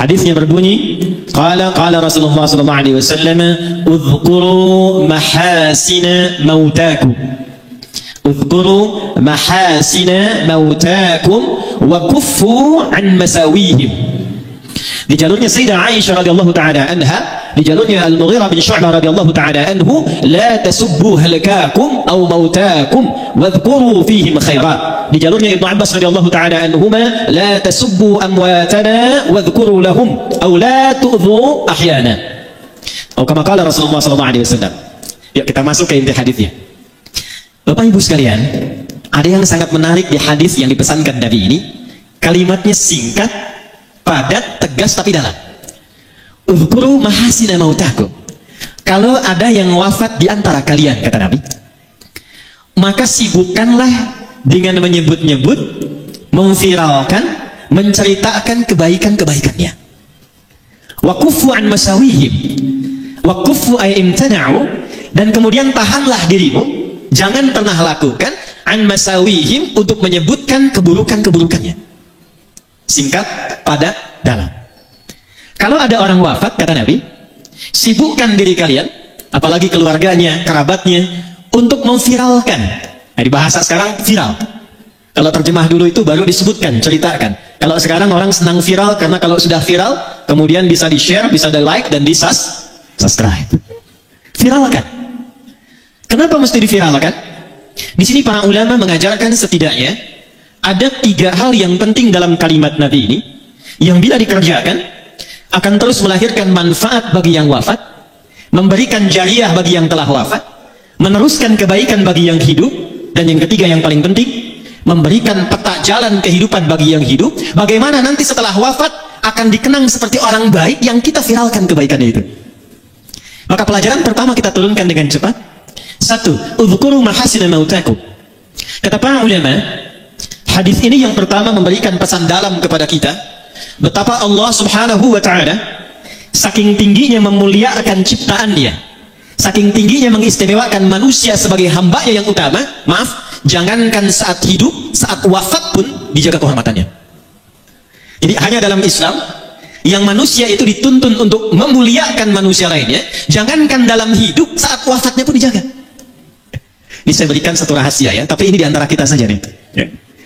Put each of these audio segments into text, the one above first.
Hadisnya berbunyi, qala Rasulullah sallallahu alaihi wasallam, "Udhkuru mahasina mautakum." Udhkuru mahasina mautakum wa kuffu an masawihim. Di jalurnya Sayyidah Aisyah radhiyallahu taala anha, di jalurnya Al-Mughirah bin Syu'bah radhiyallahu taala anhu, la tasubbu halakakum aw mautakum wadhkuru fihim khairat. Di jalurnya Ibnu Abbas radhiyallahu taala anhuma, la tasubbu amwatana wadhkuru lahum aw la tu'dhu ahyana. Atau kama qala Rasulullah sallallahu alaihi wasallam. Yuk kita masuk ke inti hadisnya. Bapak Ibu sekalian, ada yang sangat menarik di hadis yang dipesankan Nabi ini. Kalimatnya singkat, padat, tegas tapi dalam. Uzkuru mahasina mautakum. Kalau ada yang wafat di antara kalian, kata Nabi, maka sibukkanlah dengan menyebut-nyebut, memviralkan, menceritakan kebaikan-kebaikannya. Wa kuffu an masawihim. Wa kuffu ay imtana'u, dan kemudian tahanlah dirimu, jangan pernah lakukan an masawihim, untuk menyebutkan keburukan-keburukannya. Singkat, padat, dalam. Kalau ada orang wafat, kata Nabi, sibukkan diri kalian, apalagi keluarganya, kerabatnya, untuk memviralkan. Nah, di bahasa sekarang viral. Kalau terjemah dulu itu baru disebutkan, ceritakan. Kalau sekarang orang senang viral, karena kalau sudah viral, kemudian bisa di-share, bisa di-like, dan di-subscribe. Viralkan. Kenapa mesti diviralkan? Di sini para ulama mengajarkan setidaknya ada 3 hal yang penting dalam kalimat Nabi ini, yang bila dikerjakan akan terus melahirkan manfaat bagi yang wafat, memberikan jariah bagi yang telah wafat, meneruskan kebaikan bagi yang hidup, dan yang ketiga yang paling penting, memberikan peta jalan kehidupan bagi yang hidup, bagaimana nanti setelah wafat akan dikenang seperti orang baik yang kita viralkan kebaikannya itu. Maka pelajaran pertama kita turunkan dengan cepat. 1. Udhkuru mahasina mautakum. Kata para ulama, hadis ini yang pertama memberikan pesan dalam kepada kita, betapa Allah subhanahu wa ta'ala saking tingginya memuliakan ciptaan dia, saking tingginya mengistimewakan manusia sebagai hambanya yang utama. Maaf, jangankan saat hidup, saat wafat pun dijaga kehormatannya. Jadi hanya dalam Islam yang manusia itu dituntun untuk memuliakan manusia lainnya, jangankan dalam hidup, saat wafatnya pun dijaga. Ini saya berikan satu rahasia ya, tapi ini diantara kita saja nih.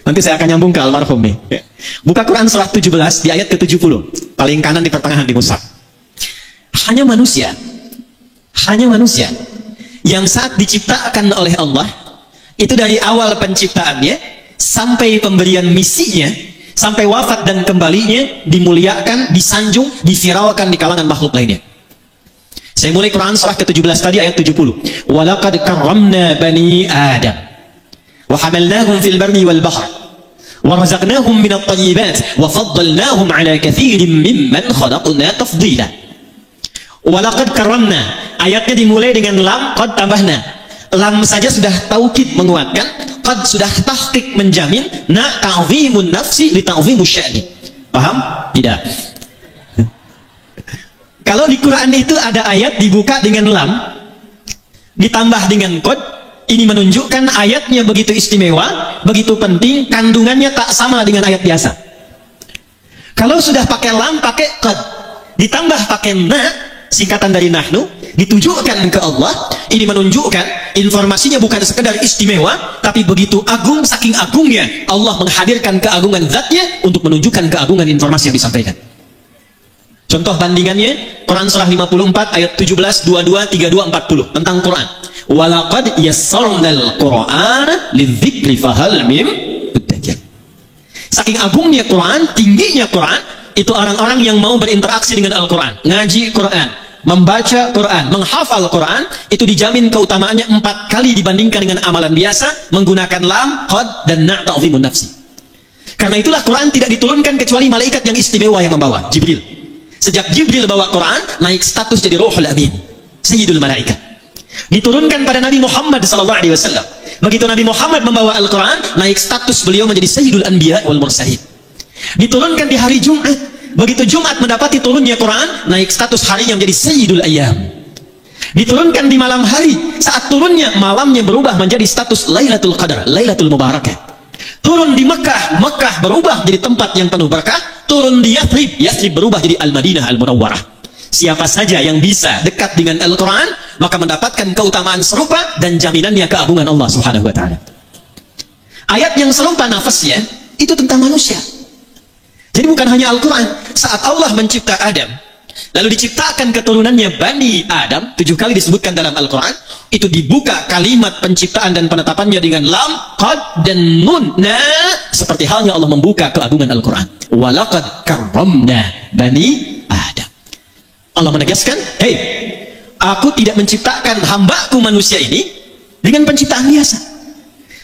Nanti saya akan nyambung ke almarhum nih. Buka Quran surah 17 di ayat ke-70, paling kanan di pertengahan di mushaf. Hanya manusia yang saat diciptakan oleh Allah, itu dari awal penciptaannya sampai pemberian misinya, sampai wafat dan kembalinya, dimuliakan, disanjung, diviralkan di kalangan makhluk lainnya. Saya mulai Quran surah ke-17 tadi ayat 70. Walaqad karramna bani Adam wa hamalnahum fil barri wal bahr wa razaqnahum minat thayyibat wa faddalnahum ala katsirin mimman khalaqna tafdila. Walaqad karramna, ayatnya dimulai dengan lam, qad tambahna. Lam saja sudah taukid menguatkan, qad sudah tahqiq menjamin, na ta'zimun nafsi li ta'zimus sya'ni. Paham? Tidak. Kalau di Quran itu ada ayat dibuka dengan lam, ditambah dengan qad, ini menunjukkan ayatnya begitu istimewa, begitu penting, kandungannya tak sama dengan ayat biasa. Kalau sudah pakai lam, pakai qad, ditambah pakai na, singkatan dari nahnu, ditujukan ke Allah, ini menunjukkan informasinya bukan sekedar istimewa, tapi begitu agung, saking agungnya Allah menghadirkan keagungan zatnya untuk menunjukkan keagungan informasi yang disampaikan. Contoh bandingannya Quran surah 54 ayat 17, 22, 32, 40 tentang Quran. Walaqad yassarnal Qur'ana lidzikri fahal mim muddakir. Saking agungnya Quran, tingginya Quran, itu orang-orang yang mau berinteraksi dengan Al-Quran, ngaji Quran, membaca Quran, menghafal Quran, itu dijamin keutamaannya 4 kali dibandingkan dengan amalan biasa menggunakan lam, qad, dan na' ta'zimun nafsi. Karena itulah Quran tidak diturunkan kecuali malaikat yang istimewa yang membawa, Jibril. Sejak Jibril bawa Quran, naik status jadi Ruhul Amin, Sayyidul Malaikat. Diturunkan pada Nabi Muhammad SAW. Begitu Nabi Muhammad membawa Al-Quran, naik status beliau menjadi Sayyidul Anbiya wal Mursalin. Diturunkan di hari Jumat. Begitu Jumat mendapati turunnya Quran, naik status harinya menjadi Sayyidul Ayyam. Diturunkan di malam hari, saat turunnya malamnya berubah menjadi status Lailatul Qadar, Lailatul Mubarakah. Turun di Mekah, Mekah berubah jadi tempat yang penuh berkah. turun di Yathrib. Yathrib berubah jadi Al-Madinah Al-Munawwarah. Siapa saja yang bisa dekat dengan Al-Quran, maka mendapatkan keutamaan serupa dan jaminannya keagungan Allah Subhanahu wa ta'ala. Ayat yang serupa nafasnya itu tentang manusia. Jadi bukan hanya Al-Quran. Saat Allah mencipta Adam, lalu diciptakan keturunannya Bani Adam, 7 kali disebutkan dalam Al-Quran, itu dibuka kalimat penciptaan dan penetapannya dengan lam, qad, dan nun. Nah, seperti halnya Allah membuka keagungan Al-Quran. Walaqad karramna Bani Adam. Allah menegaskan, hei, aku tidak menciptakan hambaku manusia ini dengan penciptaan biasa.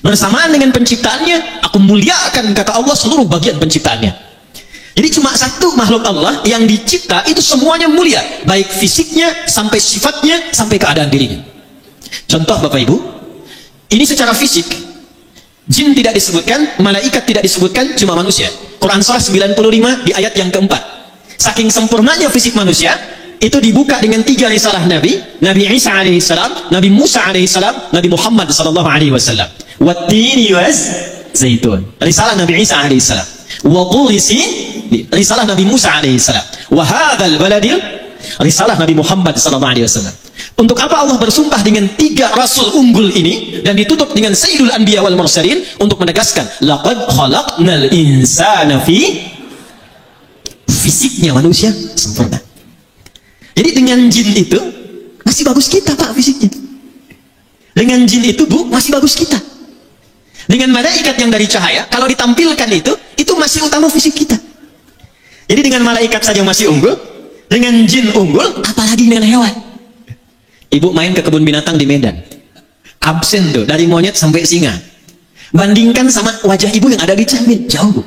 Bersamaan dengan penciptaannya, aku muliakan, kata Allah, seluruh bagian penciptaannya. Jadi cuma satu makhluk Allah yang dicipta itu semuanya mulia, baik fisiknya, sampai sifatnya, sampai keadaan dirinya. Contoh Bapak Ibu, ini secara fisik, jin tidak disebutkan, malaikat tidak disebutkan, cuma manusia. Quran surah 95 di ayat yang keempat. Saking sempurnanya fisik manusia, itu dibuka dengan 3 risalah Nabi, Nabi Isa alaihissalam, Nabi Musa alaihissalam, Nabi Muhammad sallallahu alaihi wasallam. Wattini waz zaitun, risalah Nabi Isa alaihissalam. Wa turi sin, risalah Nabi Musa alaihissalam. Wa hadzal baladil, risalah Nabi Muhammad sallallahu alaihi wasallam. Untuk apa Allah bersumpah dengan 3 rasul unggul ini dan ditutup dengan Sayyidul Anbiya wal Mursalin? Untuk menegaskan, laqad khalaqnal insana fi, fisiknya manusia sempurna. Jadi dengan jin itu masih bagus kita Pak fisiknya. Dengan jin itu Bu masih bagus kita. Dengan malaikat yang dari cahaya, kalau ditampilkan itu masih utama fisik kita. Jadi dengan malaikat saja masih unggul, dengan jin unggul, apalagi dengan hewan. Ibu main ke kebun binatang di Medan, absen tuh dari monyet sampai singa. Bandingkan sama wajah ibu yang ada di cermin, jauh Bu.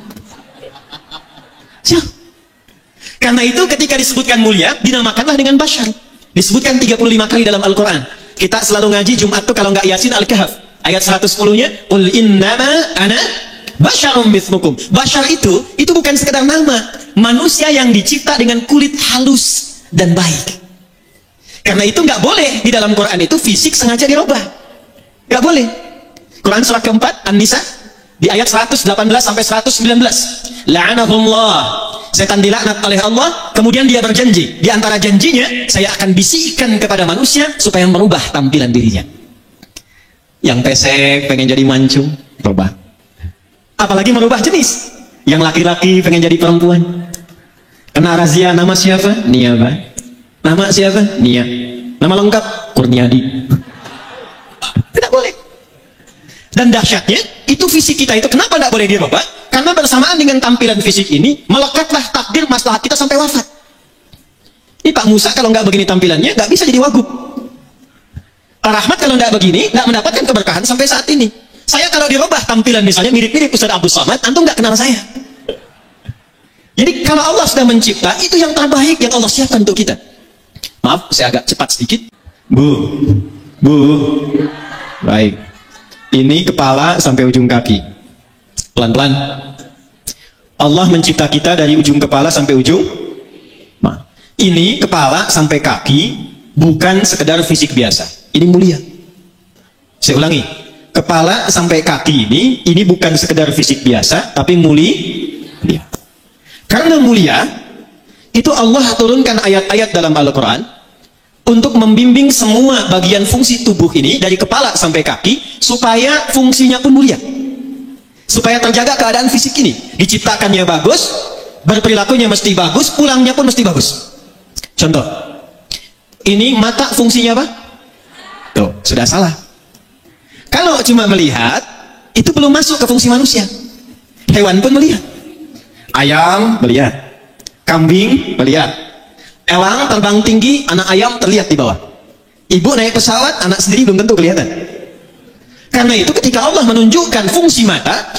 Jauh. Karena itu ketika disebutkan mulia, dinamakanlah dengan bashar. Disebutkan 35 kali dalam Al-Quran. Kita selalu ngaji Jumat tuh kalau nggak Yasin Al-Kahf. Ayat 110-nya, Qul innama ana basyarum mithlukum. Bashar itu bukan sekedar nama. Manusia yang dicipta dengan kulit halus dan baik. Karena itu nggak boleh di dalam Quran itu fisik sengaja dirubah. Nggak boleh. Quran surah keempat, An-Nisa, di ayat 118 sampai 119. La'anahullah. Setan dilaknat oleh Allah, kemudian dia berjanji. Di antara janjinya, saya akan bisikkan kepada manusia supaya merubah tampilan dirinya. Yang pesek pengen jadi mancung, rubah. Apalagi merubah jenis. Yang laki-laki pengen jadi perempuan. Kena razia, nama siapa? Nia, Pak. Nama siapa? Nia. Nama lengkap? Kurniadi. Tidak boleh. Dan dahsyatnya, itu fisik kita itu kenapa tidak boleh dirubah? Karena bersamaan dengan tampilan fisik ini, melekatlah takdir maslahat kita sampai wafat. Ini Pak Musa kalau nggak begini tampilannya, nggak bisa jadi wagub. Pak Rahmat kalau nggak begini, nggak mendapatkan keberkahan sampai saat ini. Saya kalau dirubah tampilan misalnya mirip-mirip Ustaz Abdul Somad, antum nggak kenal saya. Jadi kalau Allah sudah mencipta, itu yang terbaik yang Allah siapkan untuk kita. Maaf, saya agak cepat sedikit. Bu. Baik. Ini kepala sampai ujung kaki. Pelan-pelan. Allah mencipta kita dari ujung kepala sampai ujung. Nah, ini kepala sampai kaki bukan sekedar fisik biasa. Ini mulia. Saya ulangi. Kepala sampai kaki ini bukan sekedar fisik biasa, tapi mulia. Karena mulia, itu Allah turunkan ayat-ayat dalam Al-Quran untuk membimbing semua bagian fungsi tubuh ini dari kepala sampai kaki supaya fungsinya pun mulia. Supaya terjaga keadaan fisik ini. Diciptakannya bagus, berperilakunya mesti bagus, pulangnya pun mesti bagus. Contoh, ini mata fungsinya apa? Tuh, sudah salah. Kalau cuma melihat, itu belum masuk ke fungsi manusia. Hewan pun melihat. Ayam melihat, kambing melihat, elang terbang tinggi, anak ayam terlihat di bawah. Ibu naik pesawat, anak sendiri belum tentu kelihatan. Karena itu ketika Allah menunjukkan fungsi mata,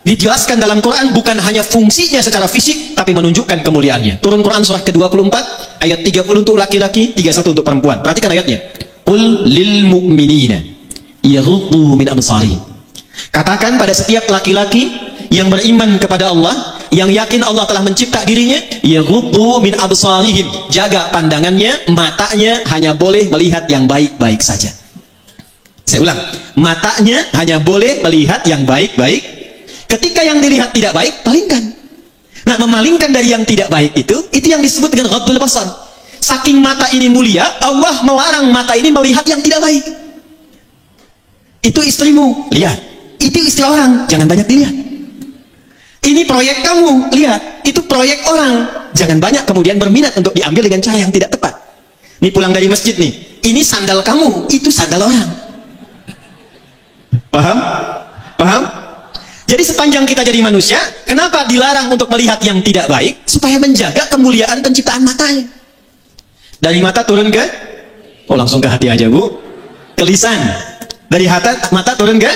dijelaskan dalam Quran bukan hanya fungsinya secara fisik, tapi menunjukkan kemuliaannya. Turun Quran surah ke-24, ayat 30 untuk laki-laki, 31 untuk perempuan. Perhatikan ayatnya. Qul lil mu'minina yaghuddu min absarihim. Katakan pada setiap laki-laki yang beriman kepada Allah, yang yakin Allah telah mencipta dirinya, yaghuddu min absarihim, jaga pandangannya, matanya hanya boleh melihat yang baik-baik saja. Saya ulang, matanya hanya boleh melihat yang baik-baik. Ketika yang dilihat tidak baik, palingkan. Nah, memalingkan dari yang tidak baik itu yang disebut dengan ghaddul basar. Saking mata ini mulia, Allah melarang mata ini melihat yang tidak baik. Itu istrimu, lihat. Itu istri orang, jangan banyak dilihat. Ini proyek kamu, lihat. Itu proyek orang, jangan banyak kemudian berminat untuk diambil dengan cara yang tidak tepat. Ini pulang dari masjid nih, ini sandal kamu, itu sandal orang. Paham? Paham? Jadi sepanjang kita jadi manusia, kenapa dilarang untuk melihat yang tidak baik? Supaya menjaga kemuliaan penciptaan matanya. Dari mata turun ke? Oh, langsung ke hati aja, Bu. Ke lisan. Dari mata turun ke?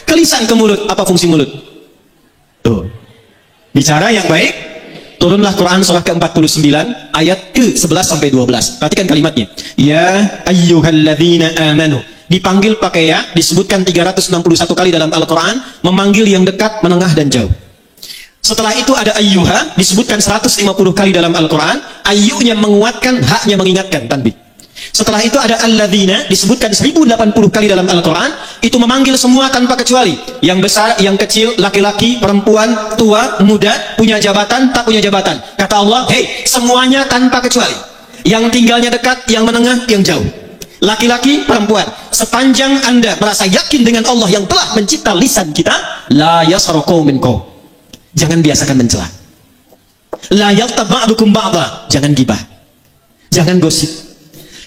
Ke lisan, ke mulut. Apa fungsi mulut? Tuh. Bicara yang baik. Turunlah Quran surah ke-49 ayat ke-11 sampai 12. Perhatikan kalimatnya. Ya ayyuhalladzina amanu. Dipanggil pakai ya, disebutkan 361 kali dalam Al-Quran, memanggil yang dekat, menengah, dan jauh. Setelah itu ada ayyuha, disebutkan 150 kali dalam Al-Quran, ayyuhnya menguatkan, haknya mengingatkan, tanbih. Setelah itu ada alladzina, disebutkan 1080 kali dalam Al-Quran, itu memanggil semua tanpa kecuali. Yang besar, yang kecil, laki-laki, perempuan, tua, muda, punya jabatan, tak punya jabatan. Kata Allah, hei, semuanya tanpa kecuali. Yang tinggalnya dekat, yang menengah, yang jauh. Laki-laki, perempuan, sepanjang Anda merasa yakin dengan Allah yang telah mencipta lisan kita, la yasraku minkum. Jangan biasakan mencela. La yaghtab ba'dukum ba'dha. Jangan gibah. Jangan gosip.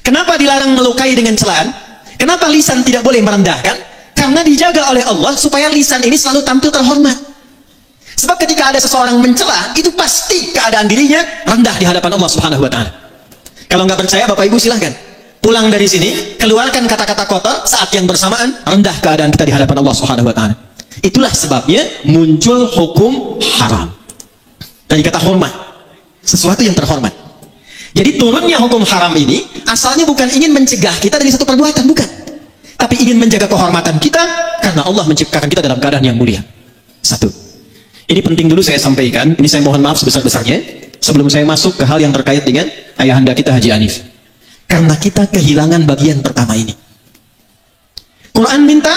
Kenapa dilarang melukai dengan celaan? Kenapa lisan tidak boleh merendahkan? Karena dijaga oleh Allah supaya lisan ini selalu tampil terhormat. Sebab ketika ada seseorang mencela, itu pasti keadaan dirinya rendah di hadapan Allah Subhanahu wa taala. Kalau nggak percaya, Bapak Ibu silahkan pulang dari sini, keluarkan kata-kata kotor, saat yang bersamaan rendah keadaan kita di hadapan Allah Subhanahu wa taala. Itulah sebabnya muncul hukum haram. Dari kata hormat, sesuatu yang terhormat. Jadi turunnya hukum haram ini asalnya bukan ingin mencegah kita dari satu perbuatan, bukan. Tapi ingin menjaga kehormatan kita karena Allah menciptakan kita dalam keadaan yang mulia. Satu. Ini penting dulu saya sampaikan, ini saya mohon maaf sebesar-besarnya sebelum saya masuk ke hal yang terkait dengan ayahanda kita Haji Hanif. Karena kita kehilangan bagian pertama ini. Quran minta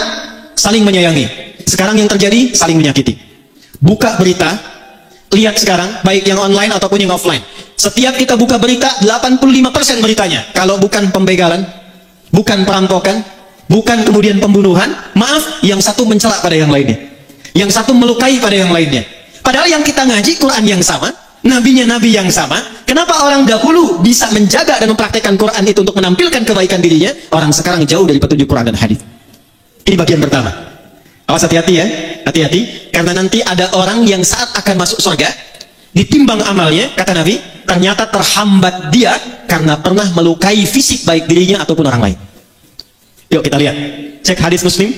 saling menyayangi. Sekarang yang terjadi saling menyakiti. Buka berita, lihat sekarang baik yang online ataupun yang offline. Setiap kita buka berita, 85% beritanya kalau bukan pembegalan, bukan perampokan, bukan kemudian pembunuhan, maaf, yang satu mencela pada yang lainnya, yang satu melukai pada yang lainnya. Padahal yang kita ngaji Quran yang sama, nabinya nabi yang sama. Kenapa orang dahulu bisa menjaga dan mempraktekkan Quran itu untuk menampilkan kebaikan dirinya? Orang sekarang jauh dari petunjuk Quran dan hadis. Ini bagian pertama. Awas, hati-hati ya, hati-hati. Karena nanti ada orang yang saat akan masuk surga, ditimbang amalnya, kata Nabi, ternyata terhambat dia karena pernah melukai fisik baik dirinya ataupun orang lain. Yuk kita lihat. Cek hadis Muslim,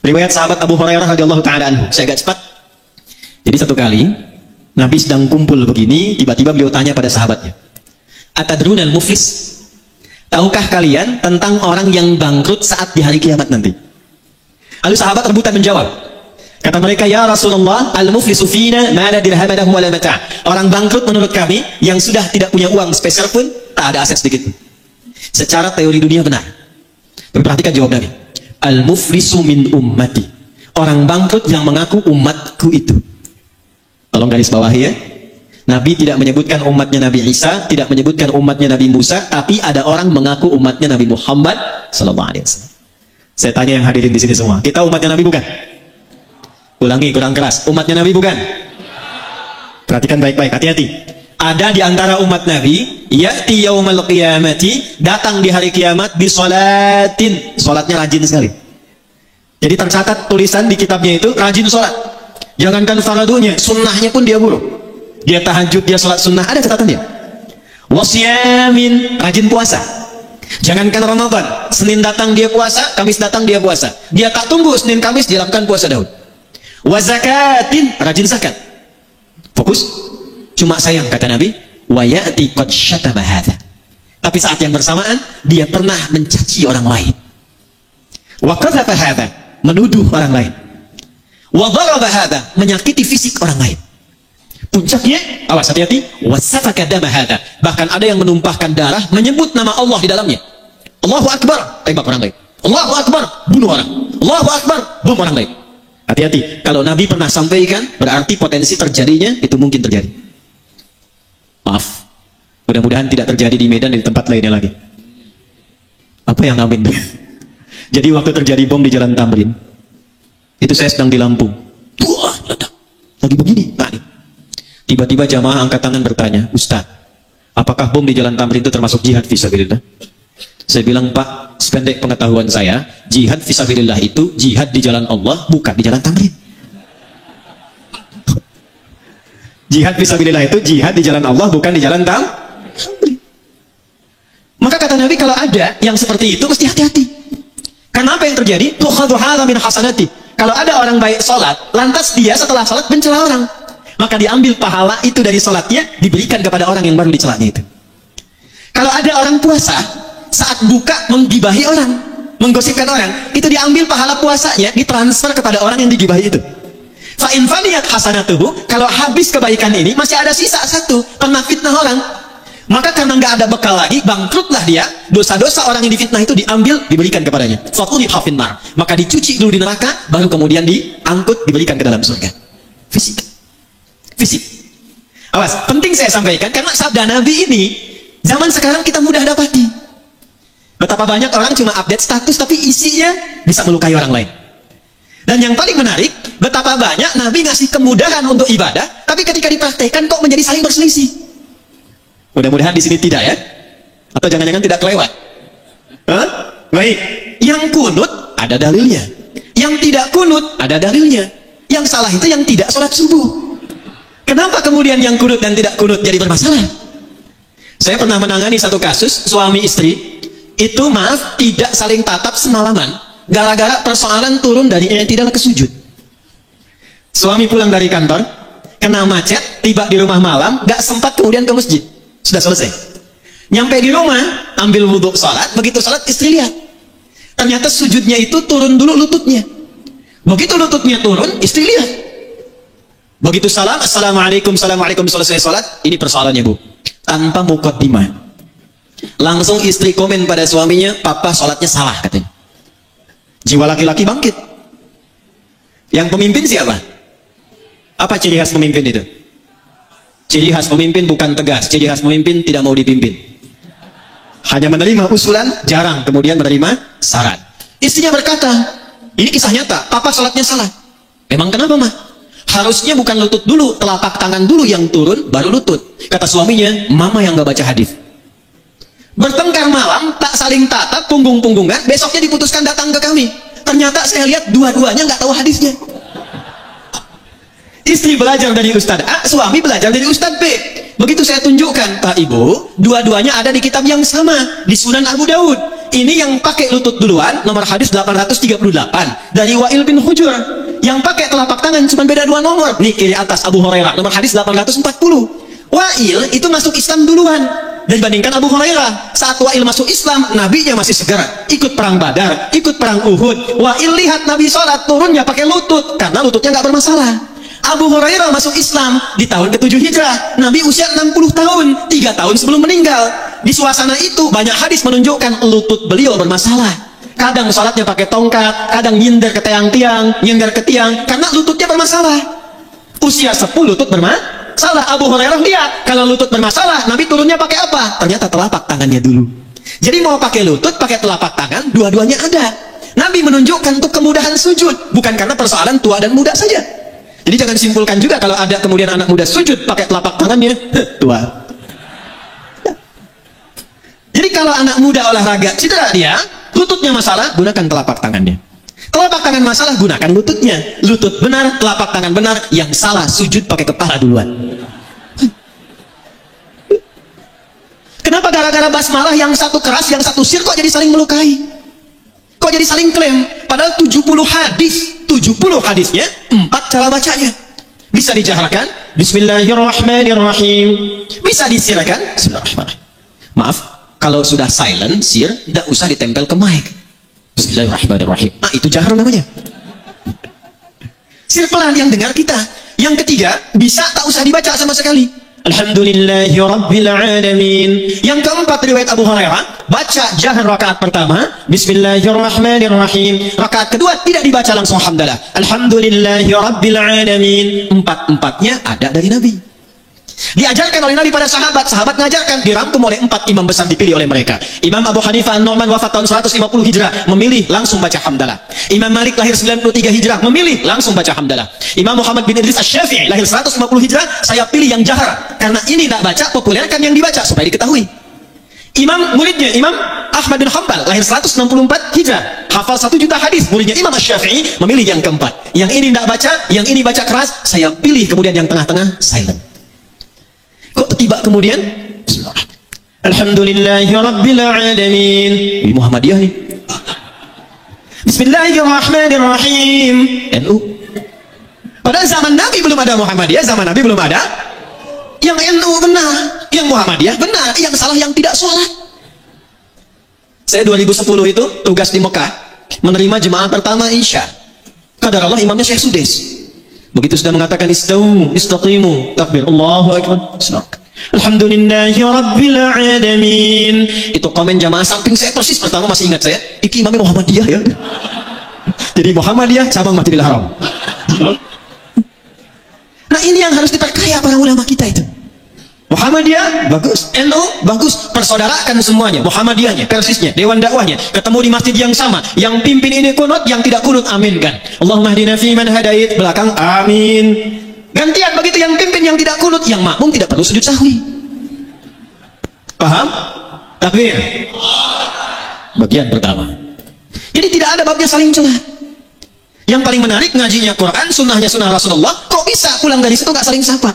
riwayat sahabat Abu Hurairah radhiyallahu taala anhu. Saya agak cepat. Jadi satu kali Nabi sedang kumpul begini, tiba-tiba beliau tanya pada sahabatnya, atadrunal muflis? Tahukah kalian tentang orang yang bangkrut saat di hari kiamat nanti? Lalu sahabat rebutan menjawab. Kata mereka, ya Rasulullah, al-muflisu fina ma la dirham lahu wa la mata'. Orang bangkrut menurut kami yang sudah tidak punya uang spesial pun, tak ada aset sedikit pun. Secara teori dunia benar. Perhatikan jawab Nabi. Al-muflisu min ummati. Orang bangkrut yang mengaku umatku itu. Tolong garis bawah ya. Nabi tidak menyebutkan umatnya Nabi Isa, tidak menyebutkan umatnya Nabi Musa, tapi ada orang mengaku umatnya Nabi Muhammad sallallahu alaihi wasallam. Saya tanya yang hadirin di sini semua, kita umatnya Nabi bukan? Ulangi, kurang keras. Umatnya Nabi bukan? Perhatikan baik-baik, hati-hati. Ada di antara umat Nabi, ya'ti yaumal qiyamati, datang di hari kiamat, bisolatin. Solatnya rajin sekali. Jadi tercatat tulisan di kitabnya itu, rajin solat. Jangankan faradunya, sunnahnya pun dia buruk. Dia tahajud, dia solat sunnah, ada catatannya. Wasyamin, rajin puasa. Jangankan Ramadan, Senin datang dia puasa, Kamis datang dia puasa. Dia tak tunggu Senin Kamis, dia lakukan puasa Daud. Wazakatin, rajin zakat. Fokus. Cuma sayang, kata Nabi, wa ya'ti qad syatama hadza. Tapi saat yang bersamaan, dia pernah mencaci orang lain. Wa qadhafa hadza, menuduh orang lain. Wa daraba hadza, menyakiti fisik orang lain. Puncaknya, awas hati-hati, wasafaka dama hadza. Bahkan ada yang menumpahkan darah, menyebut nama Allah di dalamnya. Allahu Akbar, tembak orang lain. Allahu Akbar, bunuh orang. Allahu Akbar, bom orang lain. Hati-hati, kalau Nabi pernah sampaikan, berarti potensi terjadinya itu mungkin terjadi. Maaf, mudah-mudahan tidak terjadi di Medan dan di tempat lainnya lagi. Apa yang amin? Jadi waktu terjadi bom di Jalan Tamrin, itu saya sedang di Lampung. Wah, ledak. Lagi begini. Nah, tiba-tiba jamaah angkat tangan bertanya, Ustaz, apakah bom di Jalan Tamrin itu termasuk jihad fisabilillah? Saya bilang, Pak, sependek pengetahuan saya, jihad fisabilillah itu jihad di jalan Allah, bukan di Jalan Tamrin. Jihad fisabilillah itu jihad di jalan Allah, bukan di Jalan Tamrin. Maka kata Nabi, kalau ada yang seperti itu, mesti hati-hati. Karena apa yang terjadi? Tukhadhu hadza min hasanati. Kalau ada orang baik sholat, lantas dia setelah sholat mencela orang, maka diambil pahala itu dari sholatnya, diberikan kepada orang yang baru dicelanya itu. Kalau ada orang puasa, saat buka menggibahi orang, menggosipkan orang, itu diambil pahala puasanya, ditransfer kepada orang yang digibahi itu. Fa in faniyat hasanatuhu, kalau habis kebaikan ini masih ada sisa satu, pernah fitnah orang, maka karena nggak ada bekal lagi, bangkrutlah dia. Dosa-dosa orang yang difitnah itu diambil, diberikan kepadanya. Fatulihha finnar, maka dicuci dulu di neraka, baru kemudian diangkut, diberikan ke dalam surga. Fisik. Awas, penting saya sampaikan karena sabda Nabi ini zaman sekarang kita mudah dapati. Betapa banyak orang cuma update status tapi isinya bisa melukai orang lain. Dan yang paling menarik, betapa banyak Nabi ngasih kemudahan untuk ibadah, tapi ketika dipraktekkan kok menjadi saling berselisih. Mudah-mudahan di sini tidak ya? Atau jangan-jangan tidak kelewat? Hah? Baik. Yang kunut ada dalilnya. Yang tidak kunut ada dalilnya. Yang salah itu yang tidak sholat subuh. Kenapa kemudian yang kunut dan tidak kunut jadi bermasalah? Saya pernah menangani satu kasus suami istri. Itu maaf, tidak saling tatap semalaman gara-gara persoalan turun dari i'tidal ke sujud. Suami pulang dari kantor, kena macet, tiba di rumah malam, gak sempat kemudian ke masjid. Sudah selesai. Nyampe di rumah, ambil wudhu sholat, begitu sholat istri lihat. Ternyata sujudnya itu turun dulu lututnya. Begitu lututnya turun, istri lihat. Begitu salam, assalamualaikum, assalamualaikum, selesai sholat, ini persoalannya Bu. Tanpa muqaddimah. Langsung istri komen pada suaminya, papa sholatnya salah katanya. Jiwa laki-laki bangkit. Yang pemimpin siapa? Apa ciri khas pemimpin itu? Ciri khas pemimpin bukan tegas. Ciri khas pemimpin tidak mau dipimpin. Hanya menerima usulan, jarang kemudian menerima saran. Istrinya berkata, ini kisah nyata, papa sholatnya salah. Memang kenapa mah? Harusnya bukan lutut dulu, telapak tangan dulu yang turun, baru lutut. Kata suaminya, mama yang gak baca hadis. Bertengkar malam, tak saling tatap, punggung-punggungan, besoknya diputuskan datang ke kami. Ternyata saya lihat dua-duanya nggak tahu hadisnya. Istri belajar dari Ustadz A, suami belajar dari Ustadz B. Begitu saya tunjukkan, Pak Ibu, dua-duanya ada di kitab yang sama, di Sunan Abu Daud. Ini yang pakai lutut duluan, nomor hadis 838, dari Wa'il bin Hujur. Yang pakai telapak tangan, cuma beda 2 nomor. Nih kiri atas Abu Hurairah, nomor hadis 840. Wa'il itu masuk Islam duluan dibandingkan Abu Hurairah. Saat Wa'il masuk Islam, nabinya masih segar, ikut perang Badar, ikut perang Uhud. Wa'il lihat Nabi sholat, turunnya pakai lutut karena lututnya nggak bermasalah. Abu Hurairah masuk Islam di tahun ke-7 Hijrah, Nabi usia 60 tahun, 3 tahun sebelum meninggal. Di suasana itu banyak hadis menunjukkan lutut beliau bermasalah. Kadang sholatnya pakai tongkat, kadang nyindir ke tiang-tiang, nyindir ke tiang karena lututnya bermasalah. Usia 10 lutut bermasalah. Salah. Abu Hurairah lihat kalau lutut bermasalah, Nabi turunnya pakai apa? Ternyata telapak tangannya dulu. Jadi mau pakai lutut, pakai telapak tangan, dua-duanya ada. Nabi menunjukkan untuk kemudahan sujud, bukan karena persoalan tua dan muda saja. Jadi jangan simpulkan juga kalau ada kemudian anak muda sujud pakai telapak tangannya tua. Jadi kalau anak muda olahraga cedera dia, lututnya masalah, gunakan telapak tangannya. Telapak tangan masalah, gunakan lututnya. Lutut benar, telapak tangan benar. Yang salah, sujud pakai kepala duluan. Kenapa gara-gara basmalah yang satu keras, yang satu sir, kok jadi saling melukai? Kok jadi saling klaim? Padahal 70 hadis, 70 hadisnya, 4 cara bacanya. Bisa dijaharkan, Bismillahirrahmanirrahim. Bisa disirkan, Bismillahirrahmanirrahim. Maaf, kalau sudah silent, sir, tidak usah ditempel ke mic. Bismillahirrahmanirrahim. Nah, itu jahar namanya. Sir pelan yang dengar kita. Yang ketiga, bisa tak usah dibaca sama sekali. Alhamdulillahi Rabbil Alamin. Yang keempat riwayat Abu Hurairah, baca jahar rakaat pertama Bismillahirrahmanirrahim, rakaat kedua tidak dibaca langsung hamdalah, Alhamdulillahi Rabbil Alamin. Empat-empatnya ada dari Nabi, diajarkan oleh Nabi pada sahabat, sahabat mengajarkan, dirangkum oleh 4 imam besar dipilih oleh mereka. Imam Abu Hanifah An-Nu'man wafat tahun 150 Hijrah, memilih langsung baca hamdalah. Imam Malik lahir 93 Hijrah, memilih langsung baca hamdalah. Imam Muhammad bin Idris Asy-Syafi'i lahir 150 Hijrah, saya pilih yang jahar, karena ini tidak baca, populerkan yang dibaca supaya diketahui. Imam muridnya Imam Ahmad bin Hanbal lahir 164 Hijrah, hafal 1 juta hadis, muridnya Imam Asy-Syafi'i memilih yang keempat. Yang ini tidak baca, yang ini baca keras, saya pilih kemudian yang tengah-tengah silent. Kok tiba kemudian Alhamdulillahi Rabbil Alamin. Ini Muhammadiyah nih. Bismillahirrahmanirrahim. NU. Padahal zaman Nabi belum ada Muhammadiyah, zaman Nabi belum ada. Yang NU benar, yang Muhammadiyah benar, yang salah yang tidak sholat. Saya 2010 itu tugas di Mekah, menerima jemaah pertama Isya. Kadar Allah imamnya Syekh Sudes. Begitu sudah mengatakan istau, istaqimu, takbir, Allahu Akbar, Alhamdulillahi Rabbil Alamin. Itu komen jamaah samping saya persis pertama, masih ingat saya, iki imamnya Muhammadiyah ya. Jadi Muhammadiyah cabang Masjidil Haram. Nah ini yang harus diperkaya para ulama kita itu. Muhammadiyah bagus, NU bagus, persaudarakan semuanya, Muhammadiyahnya, persisnya, dewan dakwahnya, ketemu di masjid yang sama, yang pimpin ini kunut, yang tidak kunut aminkan. Allahumma hdina fi man hadait, belakang amin. Gantian begitu, yang pimpin yang tidak kunut, yang makmum tidak perlu sujud sahwi. Paham? Takbir. Bagian pertama. Jadi tidak ada babnya saling celah. Yang paling menarik ngajinya Quran, sunnahnya sunnah Rasulullah, kok bisa pulang dari situ gak saling sapa?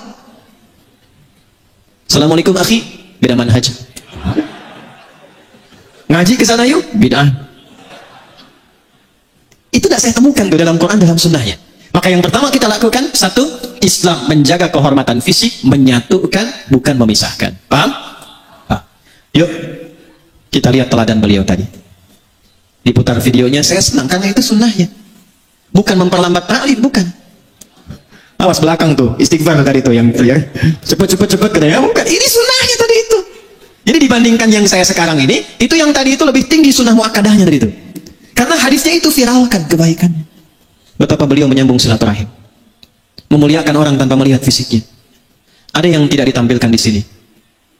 Assalamualaikum akhi, beda manhaj. Ngaji ke sana yuk, bid'ah. Itu tidak saya temukan tuh dalam Quran, dalam sunnahnya. Maka yang pertama kita lakukan, satu, Islam menjaga kehormatan fisik, menyatukan, bukan memisahkan. Paham? Yuk, kita lihat teladan beliau tadi. Diputar videonya, saya senang karena itu sunnahnya. Bukan memperlambat taklim, bukan. Awas belakang tuh, istighfar tadi tuh yang itu ya. Cepet katanya, bukan. Ini sunnahnya tadi itu. Jadi dibandingkan yang saya sekarang ini, itu yang tadi itu lebih tinggi sunnah muakkadahnya tadi itu. Karena hadisnya itu viralkan kebaikannya. Betapa beliau menyambung silaturahim, memuliakan orang tanpa melihat fisiknya. Ada yang tidak ditampilkan di sini.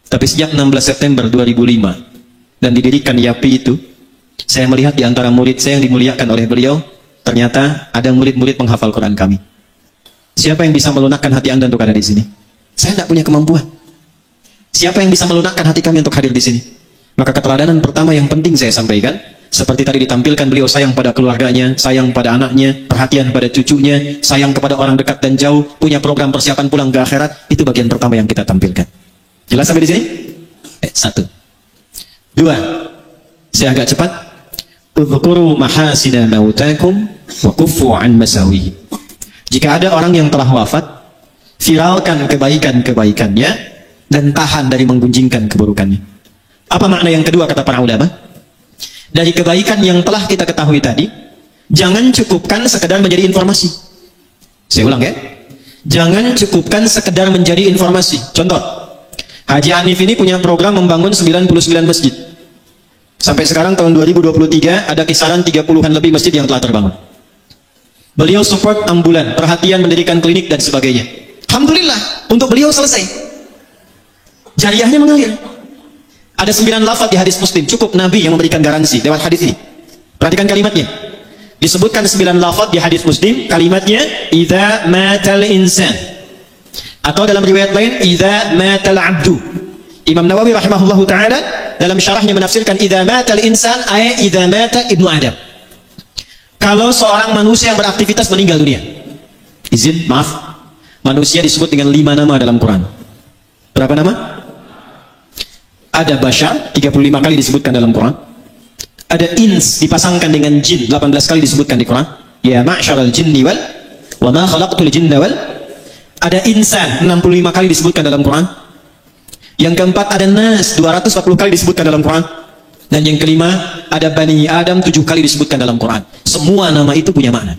Tapi sejak 16 September 2005 dan didirikan YAPI itu, saya melihat di antara murid saya yang dimuliakan oleh beliau, ternyata ada murid-murid penghafal Quran kami. Siapa yang bisa melunakkan hati Anda untuk ada di sini? Saya tidak punya kemampuan. Siapa yang bisa melunakkan hati kami untuk hadir di sini? Maka keteladanan pertama yang penting saya sampaikan, seperti tadi ditampilkan, beliau sayang pada keluarganya, sayang pada anaknya, perhatian pada cucunya, sayang kepada orang dekat dan jauh, punya program persiapan pulang ke akhirat. Itu bagian pertama yang kita tampilkan. Jelas sampai di sini? Satu. Dua. Saya agak cepat. Udhkuru mahasina mautakum wa kuffu an masawihi. Jika ada orang yang telah wafat, viralkan kebaikan-kebaikannya dan tahan dari menggunjingkan keburukannya. Apa makna yang kedua kata para ulama? Dari kebaikan yang telah kita ketahui tadi, jangan cukupkan sekedar menjadi informasi. Saya ulang ya. Jangan cukupkan sekedar menjadi informasi. Contoh, Haji Hanif ini punya program membangun 99 masjid. Sampai sekarang tahun 2023 ada kisaran 30-an lebih masjid yang telah terbangun. Beliau support ambulan, perhatian mendirikan klinik dan sebagainya. Alhamdulillah, untuk beliau selesai. Jariahnya mengalir. Ada 9 lafaz di hadis Muslim, cukup Nabi yang memberikan garansi lewat hadis ini. Perhatikan kalimatnya. Disebutkan 9 lafaz di hadis Muslim, kalimatnya idza matal insan. Atau dalam riwayat lain idza matal abdu. Imam Nawawi rahimahullahu taala dalam syarahnya menafsirkan idza matal insan ay idza mata ibnu Adam. Kalau seorang manusia yang beraktivitas meninggal dunia, izin, maaf, manusia disebut dengan 5 nama dalam Quran. Berapa nama? Ada Bashar, 35 kali disebutkan dalam Quran. Ada ins, dipasangkan dengan jin, 18 kali disebutkan di Quran. Ya ma'syaral jinni wal wa ma khalaqtul jinna wal. Ada insan, 65 kali disebutkan dalam Quran. Yang keempat ada nas, 240 kali disebutkan dalam Quran. Dan yang kelima ada Bani Adam, 7 kali disebutkan dalam Quran. Semua nama itu punya makna.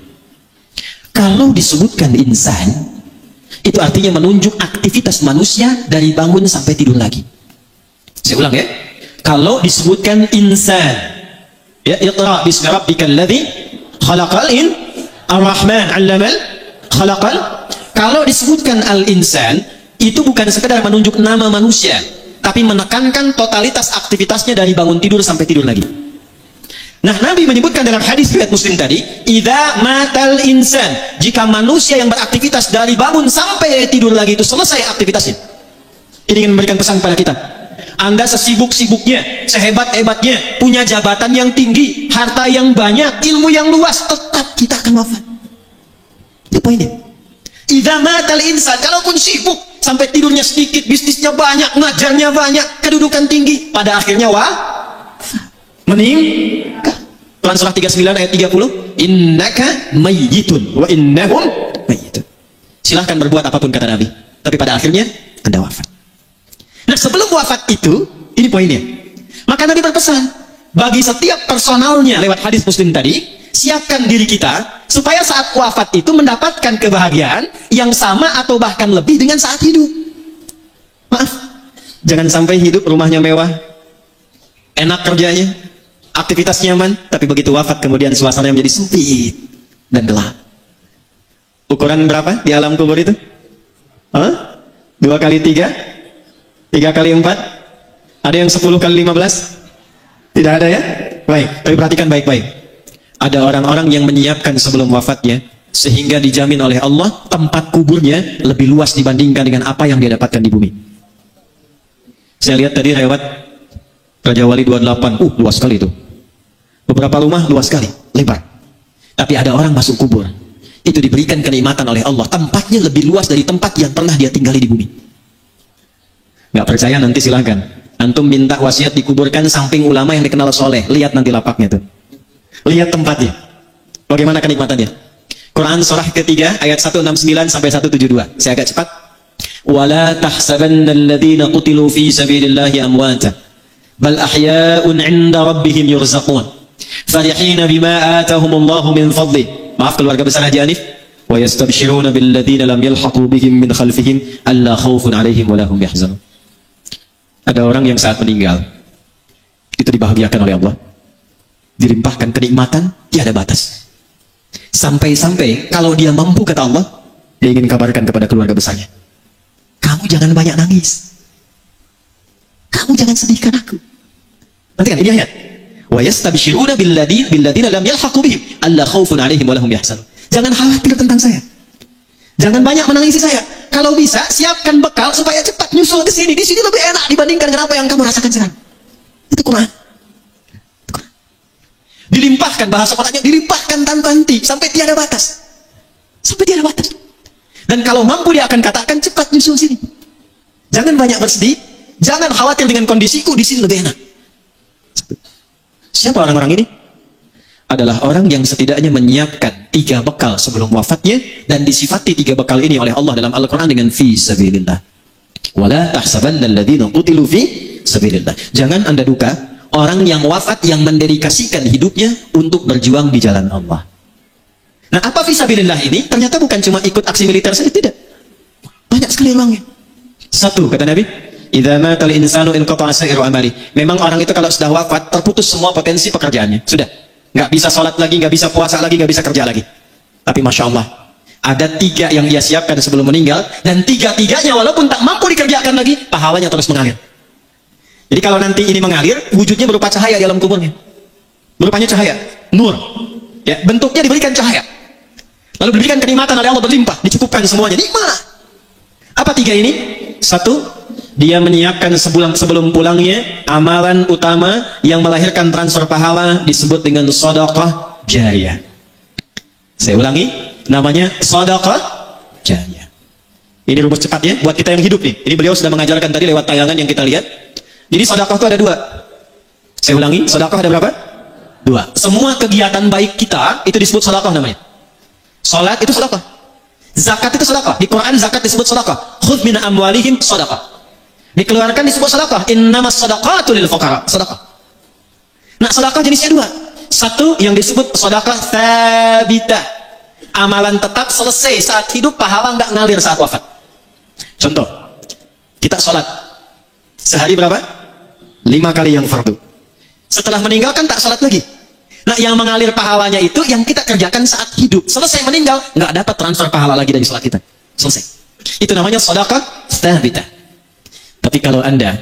Kalau disebutkan insan, Itu artinya menunjuk aktivitas manusia dari bangun sampai tidur lagi. Saya ulang ya. Kalau disebutkan insan, ya, iqra bismi rabbikal ladzi khalaqal ar-rahman 'allamal khalaqal. Kalau disebutkan al-insan, itu bukan sekedar menunjuk nama manusia, tapi menekankan totalitas aktivitasnya dari bangun tidur sampai tidur lagi. Nah, Nabi menyebutkan dalam hadis riwayat Muslim tadi, idza matal insan, jika manusia yang beraktivitas dari bangun sampai tidur lagi itu selesai aktivitasnya. Ini ingin memberikan pesan kepada kita. Anda sesibuk-sibuknya, sehebat-hebatnya, punya jabatan yang tinggi, harta yang banyak, ilmu yang luas, tetap kita akan wafat. Itu poinnya. Idza matal insan, kalaupun sibuk sampai tidurnya sedikit, bisnisnya banyak, ngajarnya banyak, kedudukan tinggi, pada akhirnya meninggal. Quran surah 39 ayat 30, innaka mayyitun wa innahum mayyitun. Silahkan berbuat apapun kata Nabi, tapi pada akhirnya Anda wafat. Nah, sebelum wafat itu, ini poinnya. Maka Nabi berpesan bagi setiap personalnya lewat hadis Muslim tadi, siapkan diri kita supaya saat wafat itu mendapatkan kebahagiaan yang sama atau bahkan lebih dengan saat hidup. Maaf, jangan sampai hidup rumahnya mewah, enak kerjanya, aktivitas nyaman, tapi begitu wafat kemudian suasana menjadi sempit dan gelap. Ukuran berapa di alam kubur itu? 2 kali 3? 3 kali 4? Ada yang 10 kali 15? Tidak ada ya? Baik, tapi perhatikan baik-baik. Ada orang-orang yang menyiapkan sebelum wafatnya, sehingga dijamin oleh Allah tempat kuburnya lebih luas dibandingkan dengan apa yang dia dapatkan di bumi. Saya lihat tadi lewat Raja Wali 28, luas sekali itu. Beberapa rumah luas sekali, lebar. Tapi ada orang masuk kubur, itu diberikan kenikmatan oleh Allah, tempatnya lebih luas dari tempat yang pernah dia tinggali di bumi. Nggak percaya nanti silahkan. Antum minta wasiat dikuburkan samping ulama yang dikenal soleh. Lihat nanti lapaknya tuh. Lihat tempatnya. Bagaimana kenikmatannya. Quran surah ketiga ayat 169 sampai 172. Saya agak cepat. Wala tahsabanna alladhina qutilu fi sabilillahi amwata bal ahya'un 'inda rabbihim yurzaqun farihina bima atahumullahu min fadli. Maaf keluarga besar Haji Hanif. Wa yastabshiruna billadhina lam yalhaqu bihim min khalfihim alla khaufun 'alaihim wa lahum yahzanun. Ada orang yang saat meninggal itu dibahagiakan oleh Allah, dilimpahkan kenikmatan tiada batas, sampai-sampai kalau dia mampu, kata Allah, dia ingin kabarkan kepada keluarga besarnya, kamu jangan banyak nangis, kamu jangan sedihkan aku. Nanti kan ini ayat, wa yastabshiruna billadzina lam yalhaqu bihim alla khaufun 'alaihim wa lahum yahzanun. Jangan khawatir tentang saya, jangan banyak menangisi saya. Kalau bisa, siapkan bekal supaya cepat nyusul ke sini. Di sini lebih enak dibandingkan dengan apa yang kamu rasakan sekarang. Itu Quran. Dilimpahkan, bahasa Qurannya dilimpahkan tanpa henti sampai tiada batas. Sampai tiada batas. Dan kalau mampu dia akan katakan cepat nyusul sini. Jangan banyak bersedih, jangan khawatir dengan kondisiku, di sini lebih enak. Siapa orang-orang ini? Adalah orang yang setidaknya menyiapkan 3 bekal sebelum wafatnya, dan disifati 3 bekal ini oleh Allah dalam Al-Quran dengan fi sabilillah. Wala tahsabanna alladhina qutilu fi sabilillah. Jangan Anda duka orang yang wafat yang mendedikasikan hidupnya untuk berjuang di jalan Allah. Nah, apa fi sabilillah ini? Ternyata bukan cuma ikut aksi militer saja, tidak. Banyak sekali ruangnya. 1, kata Nabi, idza matal insanu inqata'a sa'iru amali. Memang orang itu kalau sudah wafat terputus semua potensi pekerjaannya. Sudah. Nggak bisa sholat lagi, nggak bisa puasa lagi, nggak bisa kerja lagi. Tapi Masya Allah, ada 3 yang dia siapkan sebelum meninggal, dan 3-tiganya walaupun tak mampu dikerjakan lagi, pahalanya terus mengalir. Jadi kalau nanti ini mengalir, wujudnya berupa cahaya di alam kuburnya. Berupanya cahaya, nur. Ya, bentuknya diberikan cahaya. Lalu diberikan kenikmatan oleh Allah berlimpah, dicukupkan semuanya, nikmat. Apa 3 ini? 1, dia menyiapkan sebelum pulangnya amalan utama yang melahirkan transfer pahala, disebut dengan sedekah jariyah. Saya ulangi, namanya sedekah jariyah. Ini rumus cepatnya buat kita yang hidup nih. Ini beliau sudah mengajarkan tadi lewat tayangan yang kita lihat. Jadi sedekah itu ada 2. Saya ulangi, sedekah ada berapa? 2. Semua kegiatan baik kita itu disebut sedekah namanya. Salat itu sedekah. Zakat itu sedekah. Di Quran zakat disebut sedekah. Khudz min amwalihim sedekah. Dikeluarkan disebut sedekah. Innamas shadaqatu lil fuqara. Sedekah. Nah, sedekah jenisnya 2. 1 yang disebut sedekah tsabitah. Amalan tetap selesai saat hidup, pahala nggak ngalir saat wafat. Contoh, kita sholat sehari berapa? 5 kali yang fardu. Setelah meninggal kan tak sholat lagi. Nah, yang mengalir pahalanya itu yang kita kerjakan saat hidup. Selesai meninggal, nggak dapat transfer pahala lagi dari sholat kita. Selesai. Itu namanya sedekah tsabitah. Tapi kalau Anda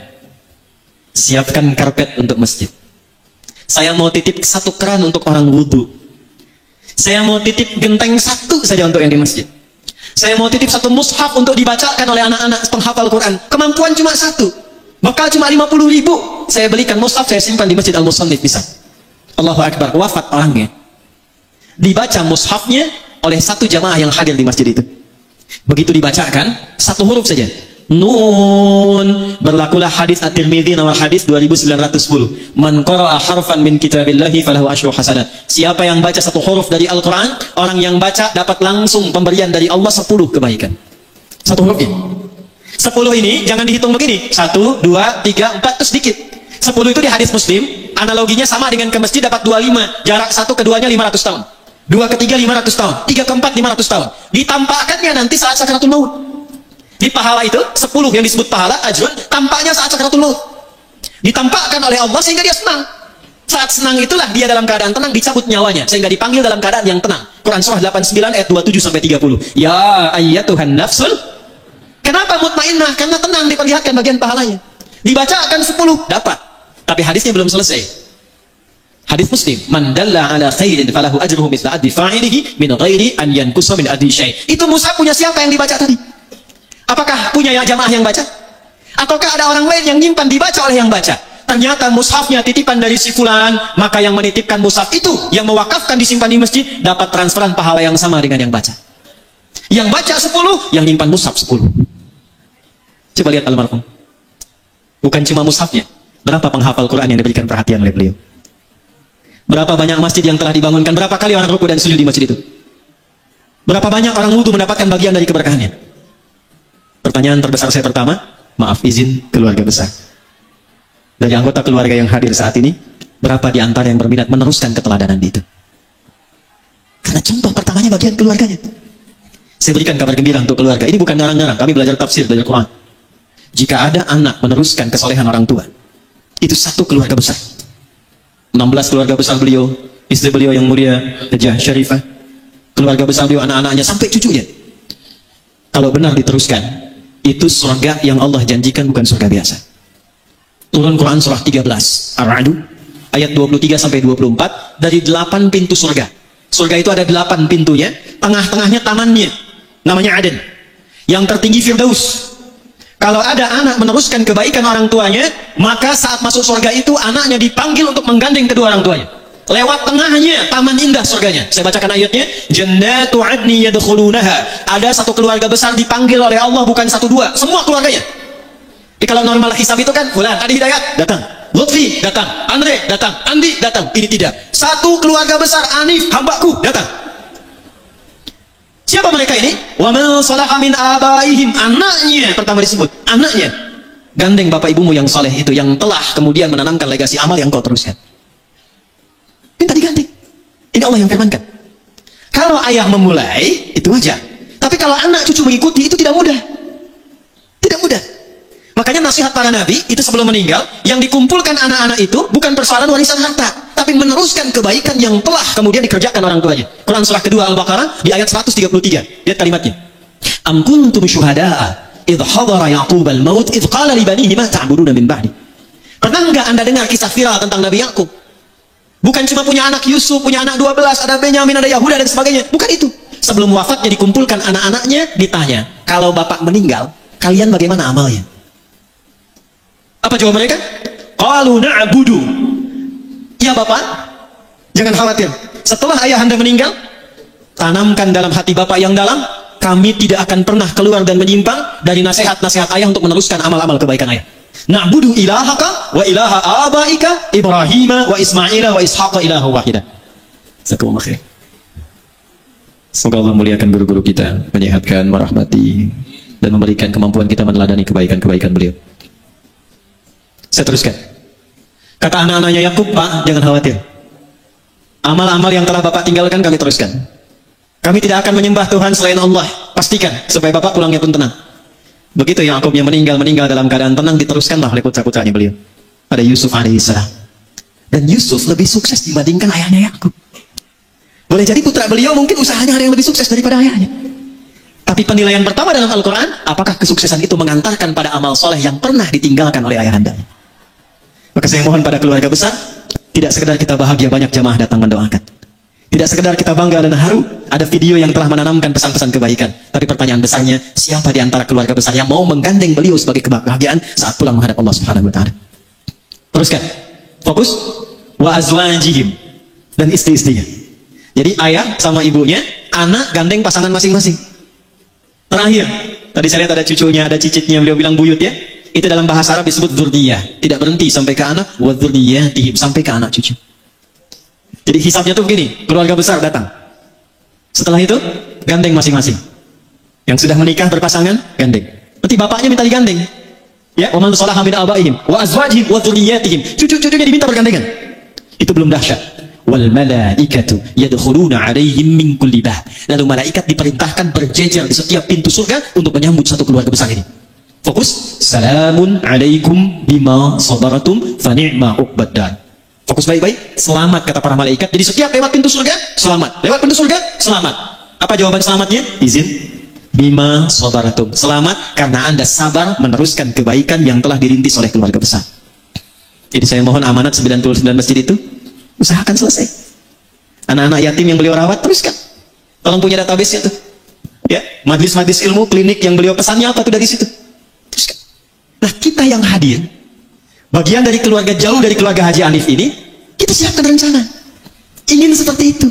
siapkan karpet untuk masjid, saya mau titip 1 keran untuk orang wudhu, saya mau titip genteng 1 saja untuk yang di masjid, saya mau titip 1 mushaf untuk dibacakan oleh anak-anak penghafal Quran, kemampuan cuma 1, bekal cuma 50.000, saya belikan mushaf, saya simpan di masjid Al-Musannif bisa. Allahu Akbar, wafat orangnya, dibaca mushafnya oleh 1 jamaah yang hadir di masjid itu. Begitu dibacakan 1 huruf saja, Nun, berlakulah hadis At-Tirmidzi nomor hadis 2910. Man qara'a harfan min kitabillahi falahu asyru hasanat. Siapa yang baca 1 huruf dari Al-Quran, orang yang baca dapat langsung pemberian dari Allah 10 kebaikan. 1 huruf ini. 10 ini jangan dihitung begini. 1, 2, 3, 4 itu sedikit. 10 itu di hadis Muslim, analoginya sama dengan ke masjid dapat 25. Jarak 1 ke 2-nya 500 tahun. 2 ke 3 500 tahun. 3 ke 4 500 tahun. Ditampakkannya nanti saat sakaratul maut. Di pahala itu 10 yang disebut pahala ajrun, tampaknya saat sakaratul maut. Ditampakkan oleh Allah sehingga dia senang. Saat senang itulah dia dalam keadaan tenang dicabut nyawanya sehingga dipanggil dalam keadaan yang tenang. Quran surah 89 ayat 27 sampai 30. Ya ayyatuhan nafsul. Kenapa mutmainnah? Karena tenang diperlihatkan bagian pahalanya. Dibacakan 10 dapat. Tapi hadisnya belum selesai. Hadis Muslim, man dalla ala khairin falahu ajruhu mithla addi fa'ilihi min ghairi an yankusa min addi syai'. Itu mushaf punya siapa yang dibaca tadi? Apakah punya jamaah yang baca? Ataukah ada orang lain yang nyimpan dibaca oleh yang baca? Ternyata mushafnya titipan dari si fulan, maka yang menitipkan mushaf itu, yang mewakafkan disimpan di masjid, dapat transferan pahala yang sama dengan yang baca. Yang baca 10, yang nyimpan mushaf 10. Coba lihat almarhum. Bukan cuma mushafnya, berapa penghafal Quran yang diberikan perhatian oleh beliau? Berapa banyak masjid yang telah dibangunkan? Berapa kali orang rukuk dan sujud di masjid itu? Berapa banyak orang wudu mendapatkan bagian dari keberkahannya? Pertanyaan terbesar saya pertama, maaf izin keluarga besar. Dari anggota keluarga yang hadir saat ini, berapa di antara yang berminat meneruskan keteladanan itu? Karena contoh pertamanya bagian keluarganya. Saya berikan kabar gembira untuk keluarga. Ini bukan ngarang-ngarang, kami belajar tafsir, belajar Quran. Jika ada anak meneruskan kesolehan orang tua, itu 1 keluarga besar. 16 keluarga besar beliau, istri beliau yang mulia, Hajah Syarifah, keluarga besar beliau, anak-anaknya, sampai cucunya. Kalau benar diteruskan, itu surga yang Allah janjikan, bukan surga biasa. Turun Quran surah 13 Ar-Ra'd ayat 23 sampai 24, dari 8 pintu surga. Surga itu ada 8 pintunya, tengah-tengahnya tamannya, namanya Aden. Yang tertinggi Firdaus. Kalau ada anak meneruskan kebaikan orang tuanya, maka saat masuk surga itu anaknya dipanggil untuk menggandeng kedua orang tuanya. Lewat tengahnya taman indah surganya. Saya bacakan ayatnya. Jannatu adni yadkhulunaha. Ada 1 keluarga besar dipanggil oleh Allah, bukan 1 2, semua keluarganya. Jadi kalau normal hisab itu kan, fulan, Adi Hidayat datang, Lutfi datang, Andre datang, Andi datang. Ini tidak. 1 keluarga besar, Anif hambaku datang. Siapa mereka ini? Wa man salaha min abaihim. Anaknya pertama disebut, anaknya. Gandeng bapak ibumu yang soleh itu, yang telah kemudian menanamkan legasi amal yang kau teruskan. Minta diganti. Ini Allah yang firmankan. Kalau ayah memulai, itu wajar. Tapi kalau anak cucu mengikuti, itu tidak mudah. Tidak mudah. Makanya nasihat para nabi, itu sebelum meninggal, yang dikumpulkan anak-anak itu, bukan persoalan warisan harta, tapi meneruskan kebaikan yang telah kemudian dikerjakan orang tuanya. Quran surah kedua Al-Baqarah, di ayat 133. Lihat kalimatnya. Am kuntum syuhada'a, idh hadara Ya'qub al-maut, idh qala libanihi ma ta'buduna min ba'di. Pernah enggak Anda dengar kisah viral tentang Nabi Ya'qub? Bukan cuma punya anak Yusuf, punya anak 12, ada Benyamin, ada Yahuda dan sebagainya. Bukan itu. Sebelum wafatnya dikumpulkan anak-anaknya, ditanya, kalau bapak meninggal, kalian bagaimana amalnya? Apa jawab mereka? Qalu na'budu. Ya bapak, jangan khawatir. Setelah ayah Anda meninggal, tanamkan dalam hati bapak yang dalam, kami tidak akan pernah keluar dan menyimpang dari nasihat-nasihat ayah untuk meneruskan amal-amal kebaikan ayah. Na'budu ilahaka wa ilaha abaika Ibrahim wa Ismail wa Ishaq ilaha wahidah. Jazakumullah khair. Semoga Allah muliakan guru-guru kita, menyehatkan, merahmati, dan memberikan kemampuan kita meneladani kebaikan-kebaikan beliau. Saya teruskan. Kata anak-anaknya Yakub, Pak, jangan khawatir. Amal-amal yang telah Bapak tinggalkan kami teruskan. Kami tidak akan menyembah Tuhan selain Allah. Pastikan supaya Bapak pulangnya pun tenang. Begitu Yakubnya meninggal dalam keadaan tenang, diteruskanlah oleh putra-putranya beliau. Ada Yusuf alaihissalam. Dan Yusuf lebih sukses dibandingkan ayahnya Yakub. Boleh jadi putra beliau mungkin usahanya ada yang lebih sukses daripada ayahnya. Tapi penilaian pertama dalam Al-Quran, apakah kesuksesan itu mengantarkan pada amal soleh yang pernah ditinggalkan oleh ayahanda? Maka saya mohon pada keluarga besar, tidak sekedar kita bahagia banyak jamaah datang mendoakan. Tidak sekedar kita bangga dan haru, ada video yang telah menanamkan pesan-pesan kebaikan. Tapi pertanyaan besarnya, siapa di antara keluarga besar yang mau menggandeng beliau sebagai kebahagiaan saat pulang menghadap Allah Subhanahu wa Ta'ala? Teruskan, fokus, wa azwajihim, dan istri-istrinya. Jadi ayah sama ibunya, anak gandeng pasangan masing-masing. Terakhir, tadi saya lihat ada cucunya, ada cicitnya, beliau bilang buyut ya. Itu dalam bahasa Arab disebut dzurriyyah. Tidak berhenti sampai ke anak, wa dzurriyyatihim, sampai ke anak cucu. Jadi hisabnya tuh begini, keluarga besar datang. Setelah itu, gandeng masing-masing. Yang sudah menikah berpasangan, gandeng. Nanti bapaknya minta digandeng. Ya, wa man salaha min abaihim wa azwajihim wa dzurriyyatihim. Cucu-cucunya diminta bergandengan. Itu belum dahsyat. Wal malaikatu yadkhuluna 'alaihim min kulli bab. Lalu malaikat diperintahkan berjejer di setiap pintu surga untuk menyambut satu keluarga besar ini. Fokus, salamun 'alaikum bima sabaratum fa ni'ma 'uqbad dar. Fokus baik-baik, selamat kata para malaikat. Jadi setiap lewat pintu surga, selamat. Lewat pintu surga, selamat. Apa jawaban selamatnya? Izin. Bima sabaratum. Selamat karena Anda sabar meneruskan kebaikan yang telah dirintis oleh keluarga besar. Jadi saya mohon amanat 99 masjid itu, usahakan selesai. Anak-anak yatim yang beliau rawat, teruskan. Tolong punya database-nya tuh. Ya, majlis-majlis ilmu, klinik yang beliau pesannya apa tuh dari situ. Teruskan. Nah, kita yang hadir, bagian dari keluarga jauh dari keluarga Haji Anif ini, kita siapkan rencana. Ingin seperti itu.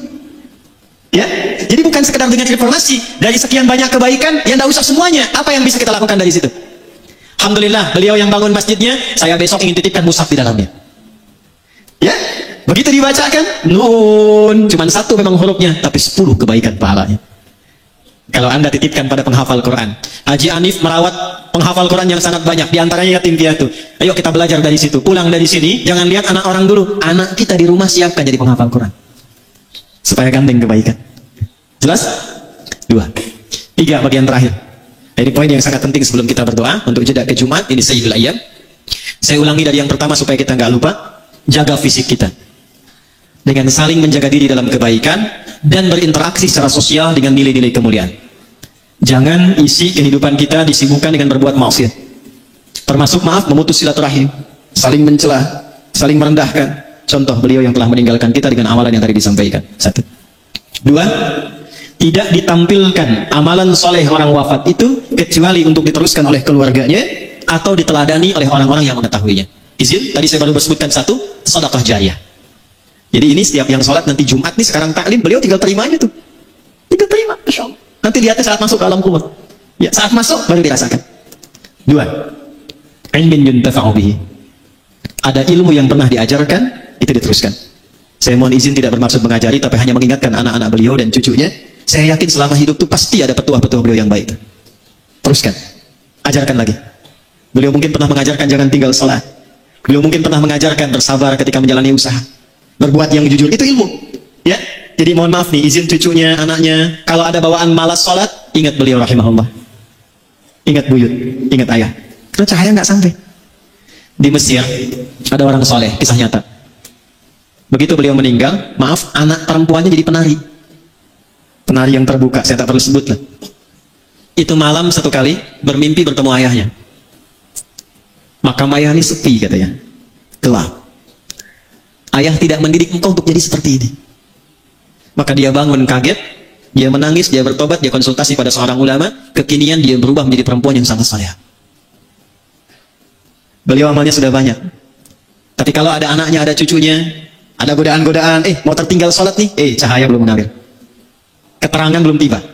Ya, jadi bukan sekedar dengan informasi dari sekian banyak kebaikan, yang tidak usah semuanya. Apa yang bisa kita lakukan dari situ? Alhamdulillah, beliau yang bangun masjidnya, saya besok ingin titipkan mushaf di dalamnya. Ya, begitu dibacakan, nun, cuma satu memang hurufnya, tapi 10 kebaikan pahalanya. Kalau Anda titipkan pada penghafal Quran. Haji Anif merawat penghafal Quran yang sangat banyak, diantaranya yatim piatu. Ayo kita belajar dari situ. Pulang dari sini, jangan lihat anak orang dulu. Anak kita di rumah siapkan jadi penghafal Quran. Supaya gandeng kebaikan. Jelas? 2. 3 bagian terakhir. Ini poin yang sangat penting sebelum kita berdoa untuk jeda ke Jumat. Ini Sayyidul Ayyam. Saya ulangi dari yang pertama supaya kita nggak lupa. Jaga fisik kita. Dengan saling menjaga diri dalam kebaikan dan berinteraksi secara sosial dengan nilai-nilai kemuliaan. Jangan isi kehidupan kita disibukkan dengan berbuat maksiat. Termasuk maaf memutus silaturahim, saling mencela, saling merendahkan. Contoh beliau yang telah meninggalkan kita dengan amalan yang tadi disampaikan. 1. 2. Tidak ditampilkan amalan soleh orang wafat itu kecuali untuk diteruskan oleh keluarganya atau diteladani oleh orang-orang yang mengetahuinya. Izin, tadi saya baru sebutkan 1, sedekah jariyah. Jadi ini setiap yang sholat nanti Jumat nih sekarang taklim, beliau tinggal terima aja tuh. Tinggal terima, Masya Allah. Nanti lihatnya saat masuk ke alam kubur. Ya, saat masuk baru dirasakan. 2. Ilmin yuntafa'u bihi. Ada ilmu yang pernah diajarkan, itu diteruskan. Saya mohon izin tidak bermaksud mengajari, tapi hanya mengingatkan anak-anak beliau dan cucunya. Saya yakin selama hidup itu pasti ada petuah-petuah beliau yang baik. Teruskan. Ajarkan lagi. Beliau mungkin pernah mengajarkan jangan tinggal sholat. Beliau mungkin pernah mengajarkan bersabar ketika menjalani usaha. Berbuat yang jujur, itu ilmu. Ya, jadi mohon maaf nih, izin cucunya, anaknya, kalau ada bawaan malas sholat, ingat beliau rahimahullah. Ingat buyut, ingat ayah. Karena cahaya nggak sampai. Di Mesir, ada orang soleh, kisah nyata. Begitu beliau meninggal, maaf, anak perempuannya jadi penari. Penari yang terbuka, saya tak perlu sebut lah. Itu malam satu kali, bermimpi bertemu ayahnya. Makam ayah ini sepi katanya, gelap. Ayah tidak mendidik engkau untuk jadi seperti ini. Maka dia bangun kaget, dia menangis, dia bertobat, dia konsultasi pada seorang ulama, kekinian dia berubah menjadi perempuan yang sangat saleh. Beliau amalnya sudah banyak. Tapi kalau ada anaknya, ada cucunya, ada godaan-godaan, mau tertinggal sholat nih, cahaya belum mengalir. Keterangan belum tiba.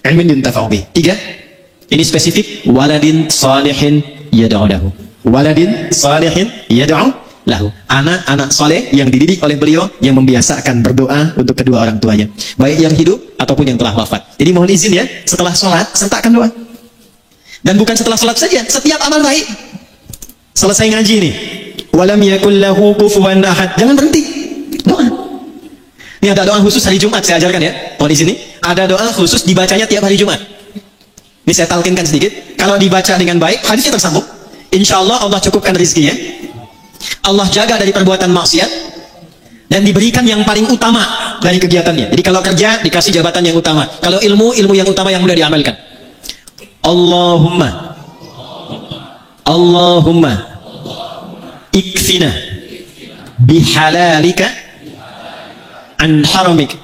Ilmin yuntafa'u bihi. 3. Ini spesifik, waladin salihin yad'u lahu. Waladin salihin yad'u lahu. Anak-anak soleh yang dididik oleh beliau yang membiasakan berdoa untuk kedua orang tuanya, baik yang hidup ataupun yang telah wafat. Jadi mohon izin ya, setelah sholat sertakan doa. Dan bukan setelah sholat saja, setiap amal baik. Selesai ngaji nih, walam yakul lahu kufuwan ahad, jangan berhenti doa. Ini ada doa khusus hari Jumat saya ajarkan ya. Mohon izin nih, ada doa khusus dibacanya tiap hari Jumat. Ini saya talkinkan sedikit. Kalau dibaca dengan baik, hadisnya tersambung. Insya Allah Allah cukupkan rezekinya. Allah jaga dari perbuatan maksiat dan diberikan yang paling utama dari kegiatannya. Jadi kalau kerja dikasih jabatan yang utama. Kalau ilmu yang utama yang mudah diamalkan. Allahumma ikfina bihalalika an haramik.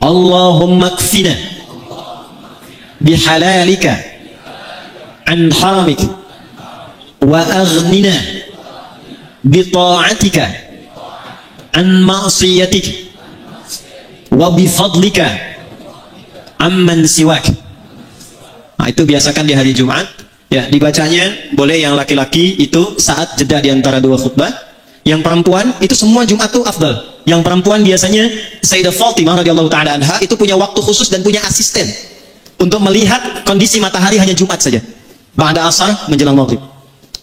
Allahumma ikfina bihalalika an haramik wa aghnina bita'atika an ma'siyatik wa bifadlika amman siwak. Nah, itu biasakan di hari Jumat ya, dibacanya boleh yang laki-laki itu saat jeda di antara dua khutbah, yang perempuan itu semua Jumat itu afdal. Yang perempuan biasanya Sayyidah Fatimah radhiyallahu taala anha itu punya waktu khusus dan punya asisten untuk melihat kondisi matahari hanya Jumat saja, ba'da asar menjelang maghrib.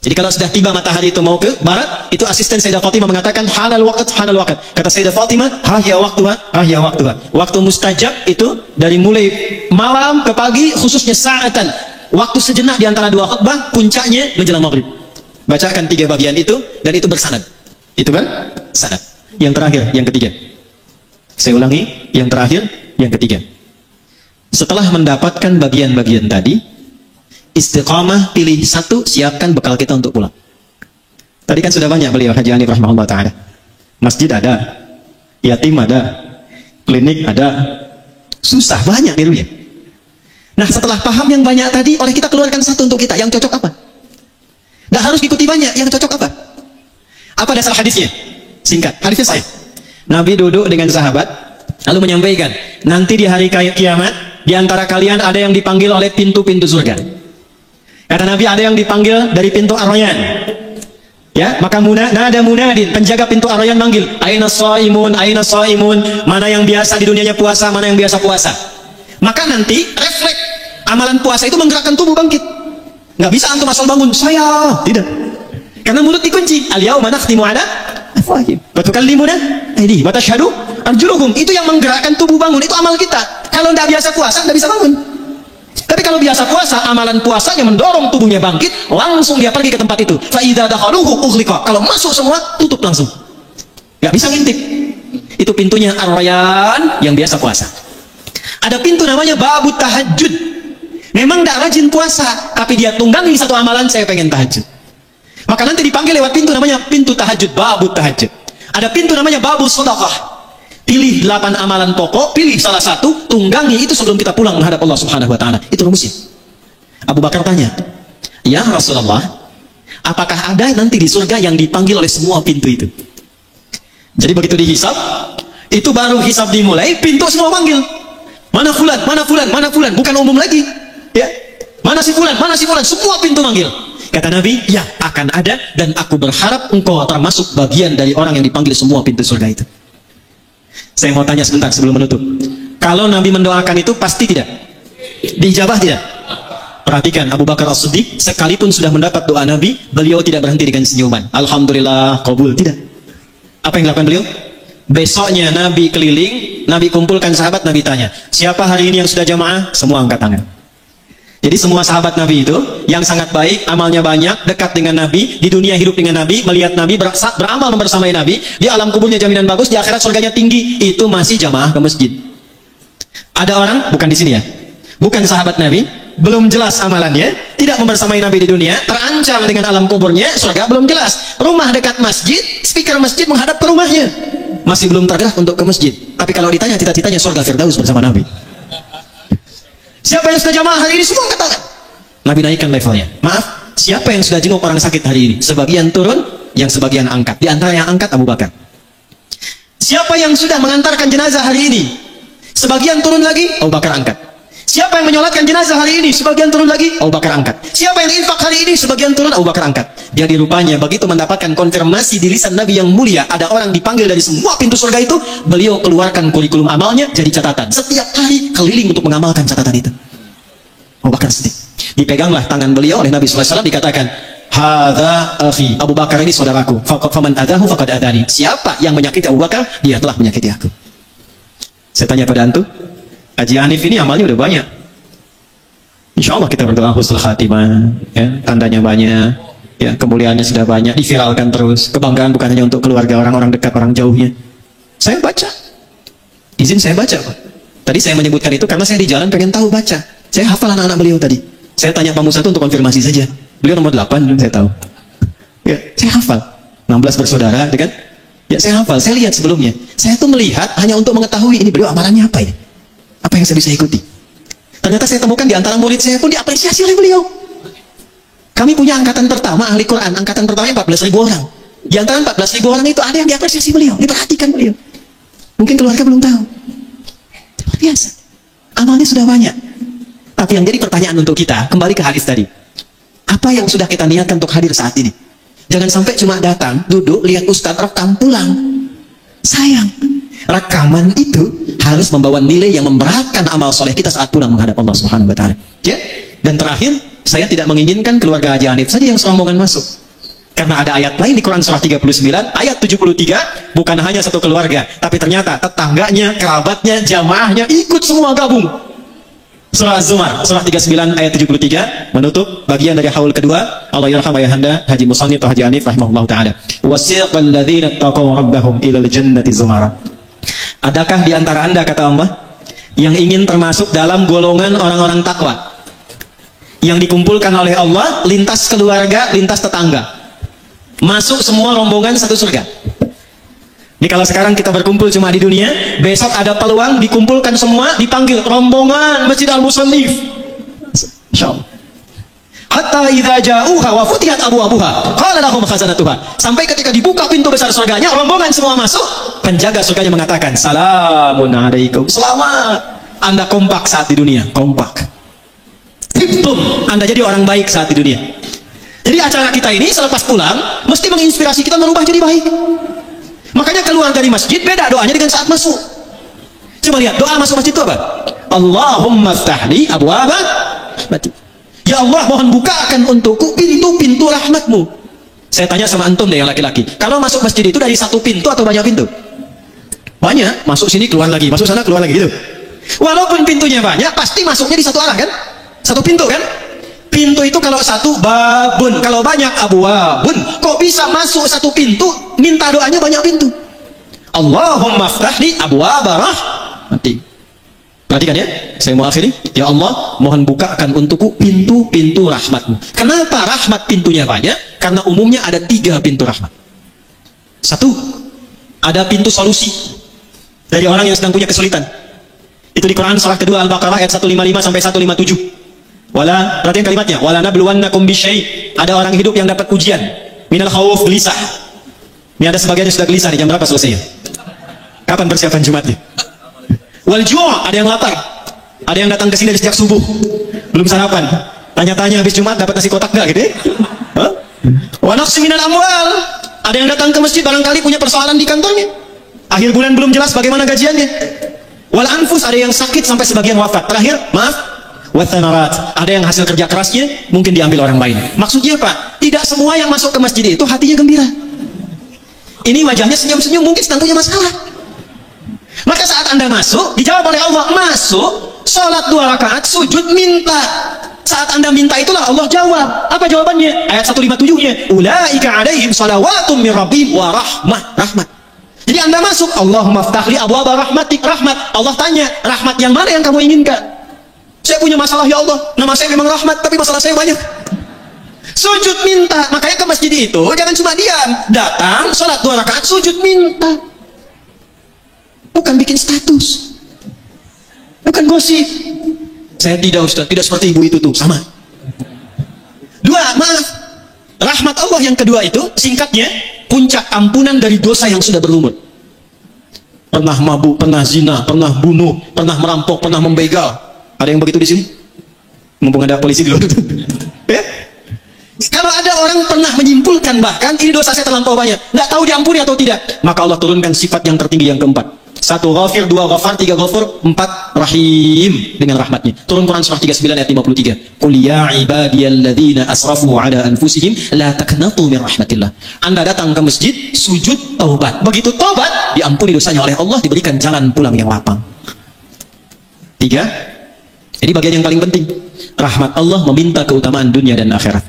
Jadi kalau sudah tiba matahari itu mau ke barat, itu asisten Sayyidah Fatimah mengatakan halal waqt, halal waqt. Kata Sayyidah Fatimah, hahya waqtuha, hahya waqtuha. Waktu mustajab itu dari mulai malam ke pagi, khususnya sa'atan. Waktu sejenak di antara dua khutbah, puncaknya menjelang maghrib. Bacakan 3 bagian itu, dan itu bersanad. Itu kan? Sanad. Yang terakhir, yang ketiga. Saya ulangi, yang terakhir, yang ketiga. Setelah mendapatkan bagian-bagian tadi, istiqamah, pilih satu, siapkan bekal kita untuk pulang. Tadi kan sudah banyak beliau Haji Hanif rahimahullah ta'ala. Masjid ada, yatim ada, klinik ada, susah banyak nirunya. Nah setelah paham yang banyak tadi, oleh kita keluarkan satu untuk kita, yang cocok apa? Nggak harus ikuti banyak, yang cocok apa? Apa dasar hadisnya? Singkat, hadisnya saya. Nabi duduk dengan sahabat, lalu menyampaikan, nanti di hari kiamat, di antara kalian ada yang dipanggil oleh pintu-pintu surga. Kata Nabi, ada yang dipanggil dari pintu Ar-Rayyan. Ya, maka nada munadin, penjaga pintu Ar-Rayyan manggil, aina shaimun, aina shaimun, mana yang biasa di dunianya puasa, mana yang biasa puasa. Maka nanti refleks amalan puasa itu menggerakkan tubuh bangkit. Nggak bisa antum asal bangun, saya tidak. Karena mulut dikunci. Al-yauma nakhtimu ala afwahihim wa tukallimuna aydihim wa tashhadu arjuluhum. Itu yang menggerakkan tubuh bangun, itu amal kita. Kalau nggak biasa puasa, nggak bisa bangun. Tapi kalau biasa puasa, amalan puasanya mendorong tubuhnya bangkit, langsung dia pergi ke tempat itu. Fa idza dakhaluhu ughliqa. Kalau masuk semua, tutup langsung. Nggak bisa ngintip. Itu pintunya Ar-Rayyan yang biasa puasa. Ada pintu namanya babut tahajud. Memang tidak rajin puasa, tapi dia tunggangi satu amalan, saya pengen tahajud. Maka nanti dipanggil lewat pintu namanya pintu tahajud, babut tahajud. Ada pintu namanya babut sedekah. Pilih 8 amalan pokok, pilih salah satu, tunggangi itu sebelum kita pulang menghadap Allah Subhanahu wa taala. Itu rumusnya. Abu Bakar tanya, "Ya Rasulullah, apakah ada nanti di surga yang dipanggil oleh semua pintu itu?" Jadi begitu dihisab, itu baru hisab dimulai, pintu semua manggil. Mana fulan, mana fulan, mana fulan, bukan umum lagi. Ya. Mana si fulan, semua pintu manggil. Kata Nabi, ya akan ada, dan aku berharap engkau termasuk bagian dari orang yang dipanggil semua pintu surga itu. Saya mau tanya sebentar sebelum menutup. Kalau Nabi mendoakan itu pasti tidak? Diijabah tidak? Perhatikan, Abu Bakar As-Siddiq sekalipun sudah mendapat doa Nabi, beliau tidak berhenti dengan senyuman. Alhamdulillah, qabul. Tidak. Apa yang dilakukan beliau? Besoknya Nabi keliling, Nabi kumpulkan sahabat, Nabi tanya, siapa hari ini yang sudah jamaah? Semua angkat tangan. Jadi semua sahabat Nabi itu yang sangat baik, amalnya banyak, dekat dengan Nabi, di dunia hidup dengan Nabi, melihat Nabi, beramal membersamai Nabi, di alam kuburnya jaminan bagus, di akhirat surganya tinggi, itu masih jamaah ke masjid. Ada orang, bukan di sini ya, bukan sahabat Nabi, belum jelas amalannya, tidak membersamai Nabi di dunia, terancam dengan alam kuburnya, surga belum jelas. Rumah dekat masjid, speaker masjid menghadap ke rumahnya, masih belum tergerak untuk ke masjid. Tapi kalau ditanya cita-citanya surga Firdaus bersama Nabi. Siapa yang sudah jamaah hari ini? Semua angkat tangan. Nabi naikkan levelnya. Maaf, siapa yang sudah jenguk orang sakit hari ini? Sebagian turun, yang sebagian angkat. Di antara yang angkat Abu Bakar. Siapa yang sudah mengantarkan jenazah hari ini? Sebagian turun lagi, Abu Bakar angkat. Siapa yang menyolatkan jenazah hari ini? Sebagian turun lagi, Abu Bakar angkat. Siapa yang infak hari ini? Sebagian turun, Abu Bakar angkat. Jadi rupanya begitu mendapatkan konfirmasi di lisan Nabi yang mulia, ada orang dipanggil dari semua pintu surga itu, beliau keluarkan kurikulum amalnya jadi catatan. Setiap hari keliling untuk mengamalkan catatan itu. Abu Bakar Siddiq. Dipeganglah tangan beliau oleh Nabi SAW, dikatakan, hadza akhi, Abu Bakar ini saudaraku. Faman adahu faqad adani. Siapa yang menyakiti Abu Bakar, dia telah menyakiti aku. Saya tanya pada antum, Haji Hanif ini amalnya udah banyak. Insya Allah kita berdoa husnul khatimah, ya, tandanya banyak, ya, kemuliaannya sudah banyak, diviralkan terus. Kebanggaan bukan hanya untuk keluarga, orang-orang dekat, orang jauhnya. Saya baca, izin saya baca, Pak. Tadi saya menyebutkan itu karena saya di jalan pengen tahu baca. Saya hafal anak-anak beliau tadi. Saya tanya Pak Musa itu untuk konfirmasi saja. Beliau nomor 8, saya tahu. Ya, saya hafal. 16 bersaudara, kan? Ya, saya hafal. Saya lihat sebelumnya. Saya tuh melihat hanya untuk mengetahui ini beliau amalannya apa ini. Apa yang saya bisa ikuti. Ternyata saya temukan di antara murid saya pun diapresiasi oleh beliau. Kami punya angkatan pertama ahli Quran, angkatan pertamanya 14.000 orang. Di antara 14.000 orang itu ada yang diapresiasi beliau, diperhatikan beliau. Mungkin keluarga belum tahu. Luar biasa. Amalnya sudah banyak. Tapi yang jadi pertanyaan untuk kita, kembali ke hadis tadi. Apa yang sudah kita niatkan untuk hadir saat ini? Jangan sampai cuma datang, duduk, lihat ustadz, rekam, pulang. Sayang. Rekaman itu harus membawa nilai yang memberatkan amal soleh kita saat pulang menghadap Allah Subhanahu wa Ta'ala. Ya? Dan terakhir, saya tidak menginginkan keluarga Haji Hanif saja yang serombongan masuk. Karena ada ayat lain di Quran surah 39, ayat 73, bukan hanya satu keluarga, tapi ternyata tetangganya, kerabatnya, jamaahnya ikut semua gabung. Surah Az-Zumar, surah 39 ayat 73, menutup bagian dari haul kedua. Allah yarham ayahanda Haji Musannif atau Haji Hanif rahimahullah ta'ala. Wasiqal ladzina taqaw rabbahum ilal jannati zumara. Adakah di antara anda, kata Allah, yang ingin termasuk dalam golongan orang-orang takwa yang dikumpulkan oleh Allah, lintas keluarga, lintas tetangga, masuk semua rombongan satu surga? Ini kalau sekarang kita berkumpul cuma di dunia, besok ada peluang dikumpulkan semua, dipanggil rombongan Masjid Al-Musannif. Insyaallah. Hatta idza ja'uha wa futihat abwabuha qala lahum khazanatuha. Sampai ketika dibuka pintu besar surganya, rombongan semua masuk, penjaga surganya mengatakan, "Salamun alaikum." Selamat. Anda kompak saat di dunia, kompak. Tibtum, Anda jadi orang baik saat di dunia. Jadi acara kita ini selepas pulang mesti menginspirasi kita merubah jadi baik. Makanya keluar dari masjid beda doanya dengan saat masuk. Coba lihat doa masuk masjid itu apa? Allahumma ftahli abwaba rahmatik. Ya Allah, mohon bukakan untukku pintu-pintu rahmatmu. Saya tanya sama antum deh yang laki-laki, kalau masuk masjid itu dari satu pintu atau banyak pintu? Banyak, masuk sini keluar lagi, masuk sana keluar lagi gitu. Walaupun pintunya banyak, pasti masuknya di satu arah kan? Satu pintu kan? Pintu itu kalau satu babun, kalau banyak abwabun. Kok bisa masuk satu pintu, minta doanya banyak pintu? Allahumma ftahli abwaba rahmatik. Perhatikan ya, saya mau akhiri. Ya Allah, mohon bukakan untukku pintu-pintu rahmatmu. Kenapa rahmat pintunya banyak? Karena umumnya ada 3 pintu rahmat. Satu, ada pintu solusi dari orang yang sedang punya kesulitan. Itu di Quran surah kedua Al-Baqarah ayat 155 sampai 157. Wala, perhatikan kalimatnya, wala nabluwannakum bisyai'. Ada orang hidup yang dapat ujian. Minal khauf, gelisah. Ini ada sebagian yang sudah gelisah nih, jam berapa selesainya? Kapan persiapan Jumatnya? Wal ju', ada yang lapar. Ada yang datang ke sini dari sejak subuh, belum sarapan. Tanya-tanya habis Jumat dapat nasi kotak enggak gitu? Wa naqsi minal amwal. Ada yang datang ke masjid barangkali punya persoalan di kantornya. Akhir bulan belum jelas bagaimana gajiannya. Wal anfus, ada yang sakit sampai sebagian wafat. Terakhir, maaf, wa thamarat, ada yang hasil kerja kerasnya mungkin diambil orang lain. Maksudnya apa? Tidak semua yang masuk ke masjid itu hatinya gembira. Ini wajahnya senyum-senyum, mungkin sedang punya masalah. Maka saat Anda masuk, dijawab oleh Allah, masuk, sholat 2 rakaat, sujud, minta. Saat Anda minta itulah Allah jawab. Apa jawabannya? Ayat 157-nya, ulaika alaihim salawatum min rabbihim wa rahmat. Jadi Anda masuk, Allahumma ftahli abwaba rahmatik, rahmat. Allah tanya, rahmat yang mana yang kamu inginkan? Saya punya masalah ya Allah, nama saya memang rahmat, tapi masalah saya banyak. Sujud minta. Makanya ke masjid itu jangan cuma diam, datang, sholat 2 rakaat, sujud minta. Bukan bikin status, bukan gosip. Saya tidak, Ustaz, tidak seperti ibu itu tuh, sama. 2, maaf, rahmat Allah yang kedua itu singkatnya puncak ampunan dari dosa yang sudah berlumut. Pernah mabuk, pernah zina, pernah bunuh, pernah merampok, pernah membegal. Ada yang begitu di sini? Mumpung ada polisi di luar. Ya? Kalau ada orang pernah menyimpulkan bahkan ini dosa saya terlampau banyak, nggak tahu diampuni atau tidak, maka Allah turunkan sifat yang tertinggi yang keempat. 1 ghafir, 2 ghafar, 3 ghafur, 4 rahim dengan rahmatnya. Turun Quran surah 39 ayat 53. Qul ya ibadiyalladzina asrafu ala anfusihim la taqnatu min rahmatillah. Anda datang ke masjid, sujud, taubat. Begitu taubat, diampuni dosanya oleh Allah, diberikan jalan pulang yang lapang. 3, Jadi bagian yang paling penting, rahmat Allah meminta keutamaan dunia dan akhirat.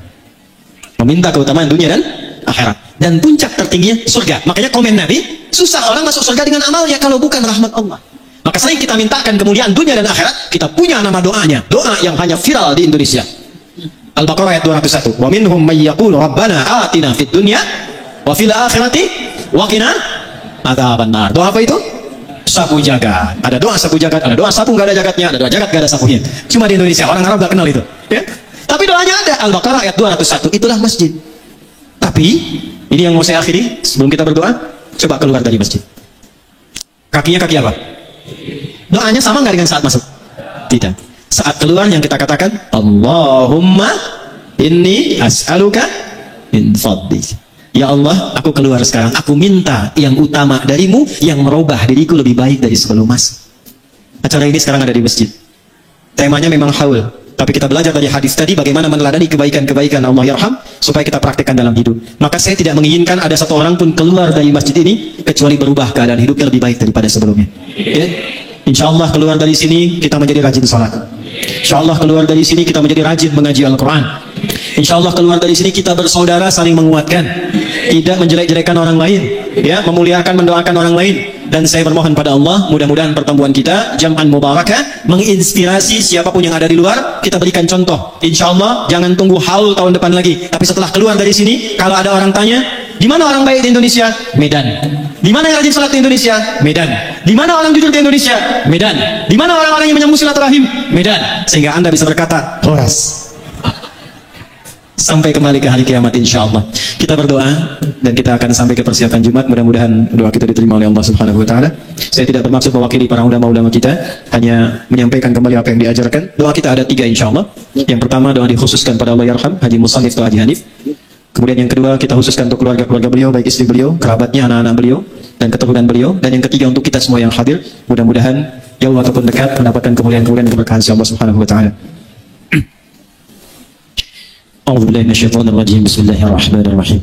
Meminta keutamaan dunia dan akhirat. Dan puncak tertingginya surga. Makanya komen Nabi, susah orang masuk surga dengan amalnya kalau bukan rahmat Allah. Maka sering kita mintakan kemuliaan dunia dan akhirat, kita punya nama doanya. Doa yang hanya viral di Indonesia. Al-Baqarah ayat 201. Wa minhum may yaqulu rabbana atina fid dunya wa fil akhirati wa qina adzabannar. Doa apa itu? Sapu jagat. Ada doa sapu jagat, ada doa sapu nggak ada jagatnya, ada doa jagat nggak ada sapunya. Cuma di Indonesia orang Arab nggak kenal itu. Ya? Tapi doanya ada. Al-Baqarah ayat 201. Itulah masjid. Tapi ini yang mau saya akhiri sebelum kita berdoa. Coba keluar dari masjid. Kakinya kaki apa? Doanya sama nggak dengan saat masuk? Tidak. Saat keluar yang kita katakan, Allahumma inni as'aluka min fadlik. Ya Allah, aku keluar sekarang. Aku minta yang utama darimu, yang merubah diriku lebih baik dari sebelum masuk. Acara ini sekarang ada di masjid. Temanya memang haul. Tapi kita belajar dari hadis tadi bagaimana meneladani kebaikan-kebaikan Allah yarham supaya kita praktikkan dalam hidup. Maka saya tidak menginginkan ada satu orang pun keluar dari masjid ini kecuali berubah keadaan hidupnya lebih baik daripada sebelumnya. Ya? Insya Allah keluar dari sini kita menjadi rajin sholat. Insya Allah keluar dari sini kita menjadi rajin mengaji Al-Quran. Insya Allah keluar dari sini kita bersaudara saling menguatkan, tidak menjelek-jelekan orang lain, ya, memuliakan, mendoakan orang lain. Dan saya bermohon pada Allah, mudah-mudahan pertemuan kita jam'an mubarakah, menginspirasi siapapun yang ada di luar. Kita berikan contoh. Insya Allah jangan tunggu haul tahun depan lagi, tapi setelah keluar dari sini, kalau ada orang tanya, di mana orang baik di Indonesia? Medan. Di mana yang rajin salat di Indonesia? Medan. Di mana orang jujur di Indonesia? Medan. Di mana orang-orang yang menyambung silaturahim? Medan. Sehingga Anda bisa berkata, Horas. Sampai kembali ke hari kiamat insya Allah. Kita berdoa dan kita akan sampai ke persiapan Jumat. Mudah-mudahan doa kita diterima oleh Allah Subhanahu wa taala. Saya tidak bermaksud mewakili para ulama-ulama kita, hanya menyampaikan kembali apa yang diajarkan. Doa kita ada 3 insya Allah. Yang pertama doa dikhususkan pada Allah yarham Haji Musannif atau Haji Hanif. Kemudian yang kedua kita khususkan untuk keluarga-keluarga beliau, baik istri beliau, kerabatnya, anak-anak beliau, dan keturunan beliau. Dan yang ketiga untuk kita semua yang hadir, mudah-mudahan jauh ataupun dekat mendapatkan kemuliaan-kemuliaan dan keberkahan Allah Subhanahu wa taala. أعوذ بالله من الشيطان الرجيم بسم الله الرحمن الرحيم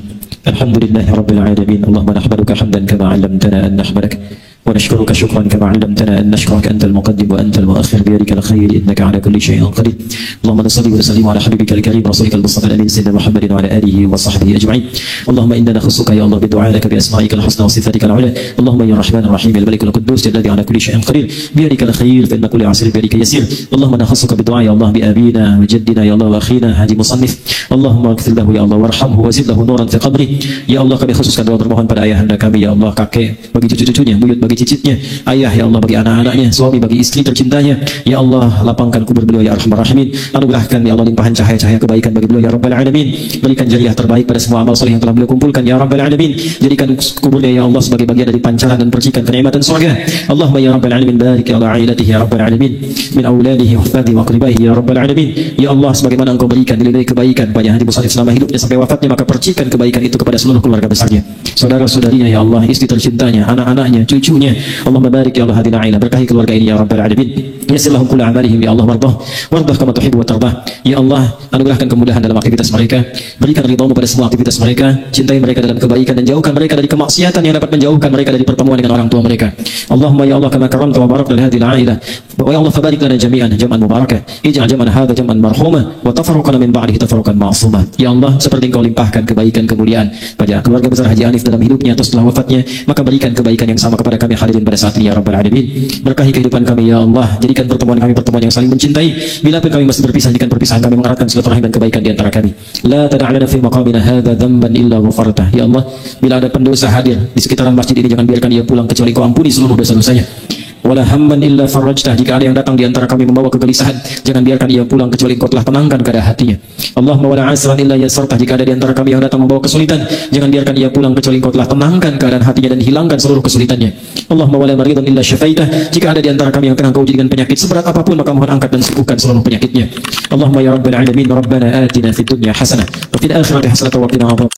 الحمد لله رب العالمين اللهم نحمدك حمدا كما علمتنا أن نحمدك ونشكرك شكرا كما علمتنا أن نشكرك أنت المقدم وأنت المؤخر بيدك الخير إنك على كل شيء قدير اللهم صل وسلم على حبيبك الكريم رسولك المصطفى الأمين سيدنا محمد وعلى آله وصحبه أجمعين اللهم إنا نخصك يا الله بدعائك بأسمائك الحسنى وصفاتك العلى اللهم يا الرحمن الرحيم الملك القدوس الذي على كل شيء قدير بيدك الخير فإن كل عسير بيدك يسير اللهم نخصك بدعاء يا الله بأبينا وجدنا يا الله وأخينا هادي مصنف اللهم اغفر له يا الله وارحمه وزد له نورا في قبره ya Allah kami khususkan doa bermohon pada ayahanda kami ya Allah, kakek bagi cucu-cucunya, buyut bagi cicitnya, ayah ya Allah bagi anak-anaknya, suami bagi istri tercintanya ya Allah, lapangkan kubur beliau ya Arhamar Rahimin, anugerahkan ya Allah limpahan cahaya-cahaya kebaikan bagi beliau ya Rabbal Alamin, berikan jariah terbaik pada semua amal soleh yang telah beliau kumpulkan ya Rabbal Alamin, jadikan kuburnya ya Allah sebagai bagian dari pancaran dan percikan kenikmatan surga. Allahumma ya Rabbal Alamin barik ala ailatihi ya Rabbal Alamin min auladihi wa hufadihi wa qribaihi ya Rabbal Alamin ya Allah, sebagaimana engkau berikan nilai kebaikan pada Haji Musannif selama hidupnya sampai wafatnya, maka percikan kebaikan itu kepada seluruh keluarga besarnya, saudara-saudarinya ya Allah, istri tercintanya, anak-anaknya, cucunya. Allahumma barik ya Allah hadina ailah, berkahi keluarga ini ya Rabbal Alamin, yassir lahum kulla amalihim ya Allah, wardah kama tuhibbu wa tardah ya Allah, anugerahkan kemudahan dalam aktivitas mereka, berikan ridhamu pada semua aktivitas mereka, cintai mereka dalam kebaikan dan jauhkan mereka dari kemaksiatan yang dapat menjauhkan mereka dari pertemuan dengan orang tua mereka. Allahumma ya Allah kama karamta wa barakta li hadhihi al-ailah wa ya Allah fabarik lana jami'an jam'an mubarakah, ij'al jam'ana hadha jam'an marhuma wa tafarruqana min ba'dihi tafarruqan ma'suma. Ya Allah, seperti engkau limpahkan kebaikan kemuliaan pada keluarga besar Haji Hanif dalam hidupnya atau setelah wafatnya, maka berikan kebaikan yang sama kepada kami hadirin pada saat ini ya Rabbal Alamin. Berkahi kehidupan kami ya Allah, jadikan pertemuan kami pertemuan yang saling mencintai. Bila pun kami masih berpisah, jadikan perpisahan kami mengeratkan silaturahim dan kebaikan di antara kami. La tada'lana fi maqamina hadza dhanban illa ghafartah. Ya Allah, bila ada pendosa hadir di sekitaran masjid ini, jangan biarkan ia pulang kecuali kau ampuni seluruh dosa-dosanya. Wala hamman illa farajtah, jika ada yang datang di antara kami membawa kegelisahan, jangan biarkan ia pulang kecuali engkau telah tenangkan keadaan hatinya. Allahumma wala asran illa yasartah, jika ada di antara kami yang datang membawa kesulitan, jangan biarkan ia pulang kecuali engkau telah tenangkan keadaan hatinya dan hilangkan seluruh kesulitannya. Allahumma wala maridan illa syafaitah, jika ada di antara kami yang tengah kau jadikan penyakit seberat apapun, maka mohon angkat dan sembuhkan seluruh penyakitnya. Allahumma ya Rabbal Alamin, Rabbana atina fid dunya hasanah wa fil akhirati hasanah wa qina adzabannar.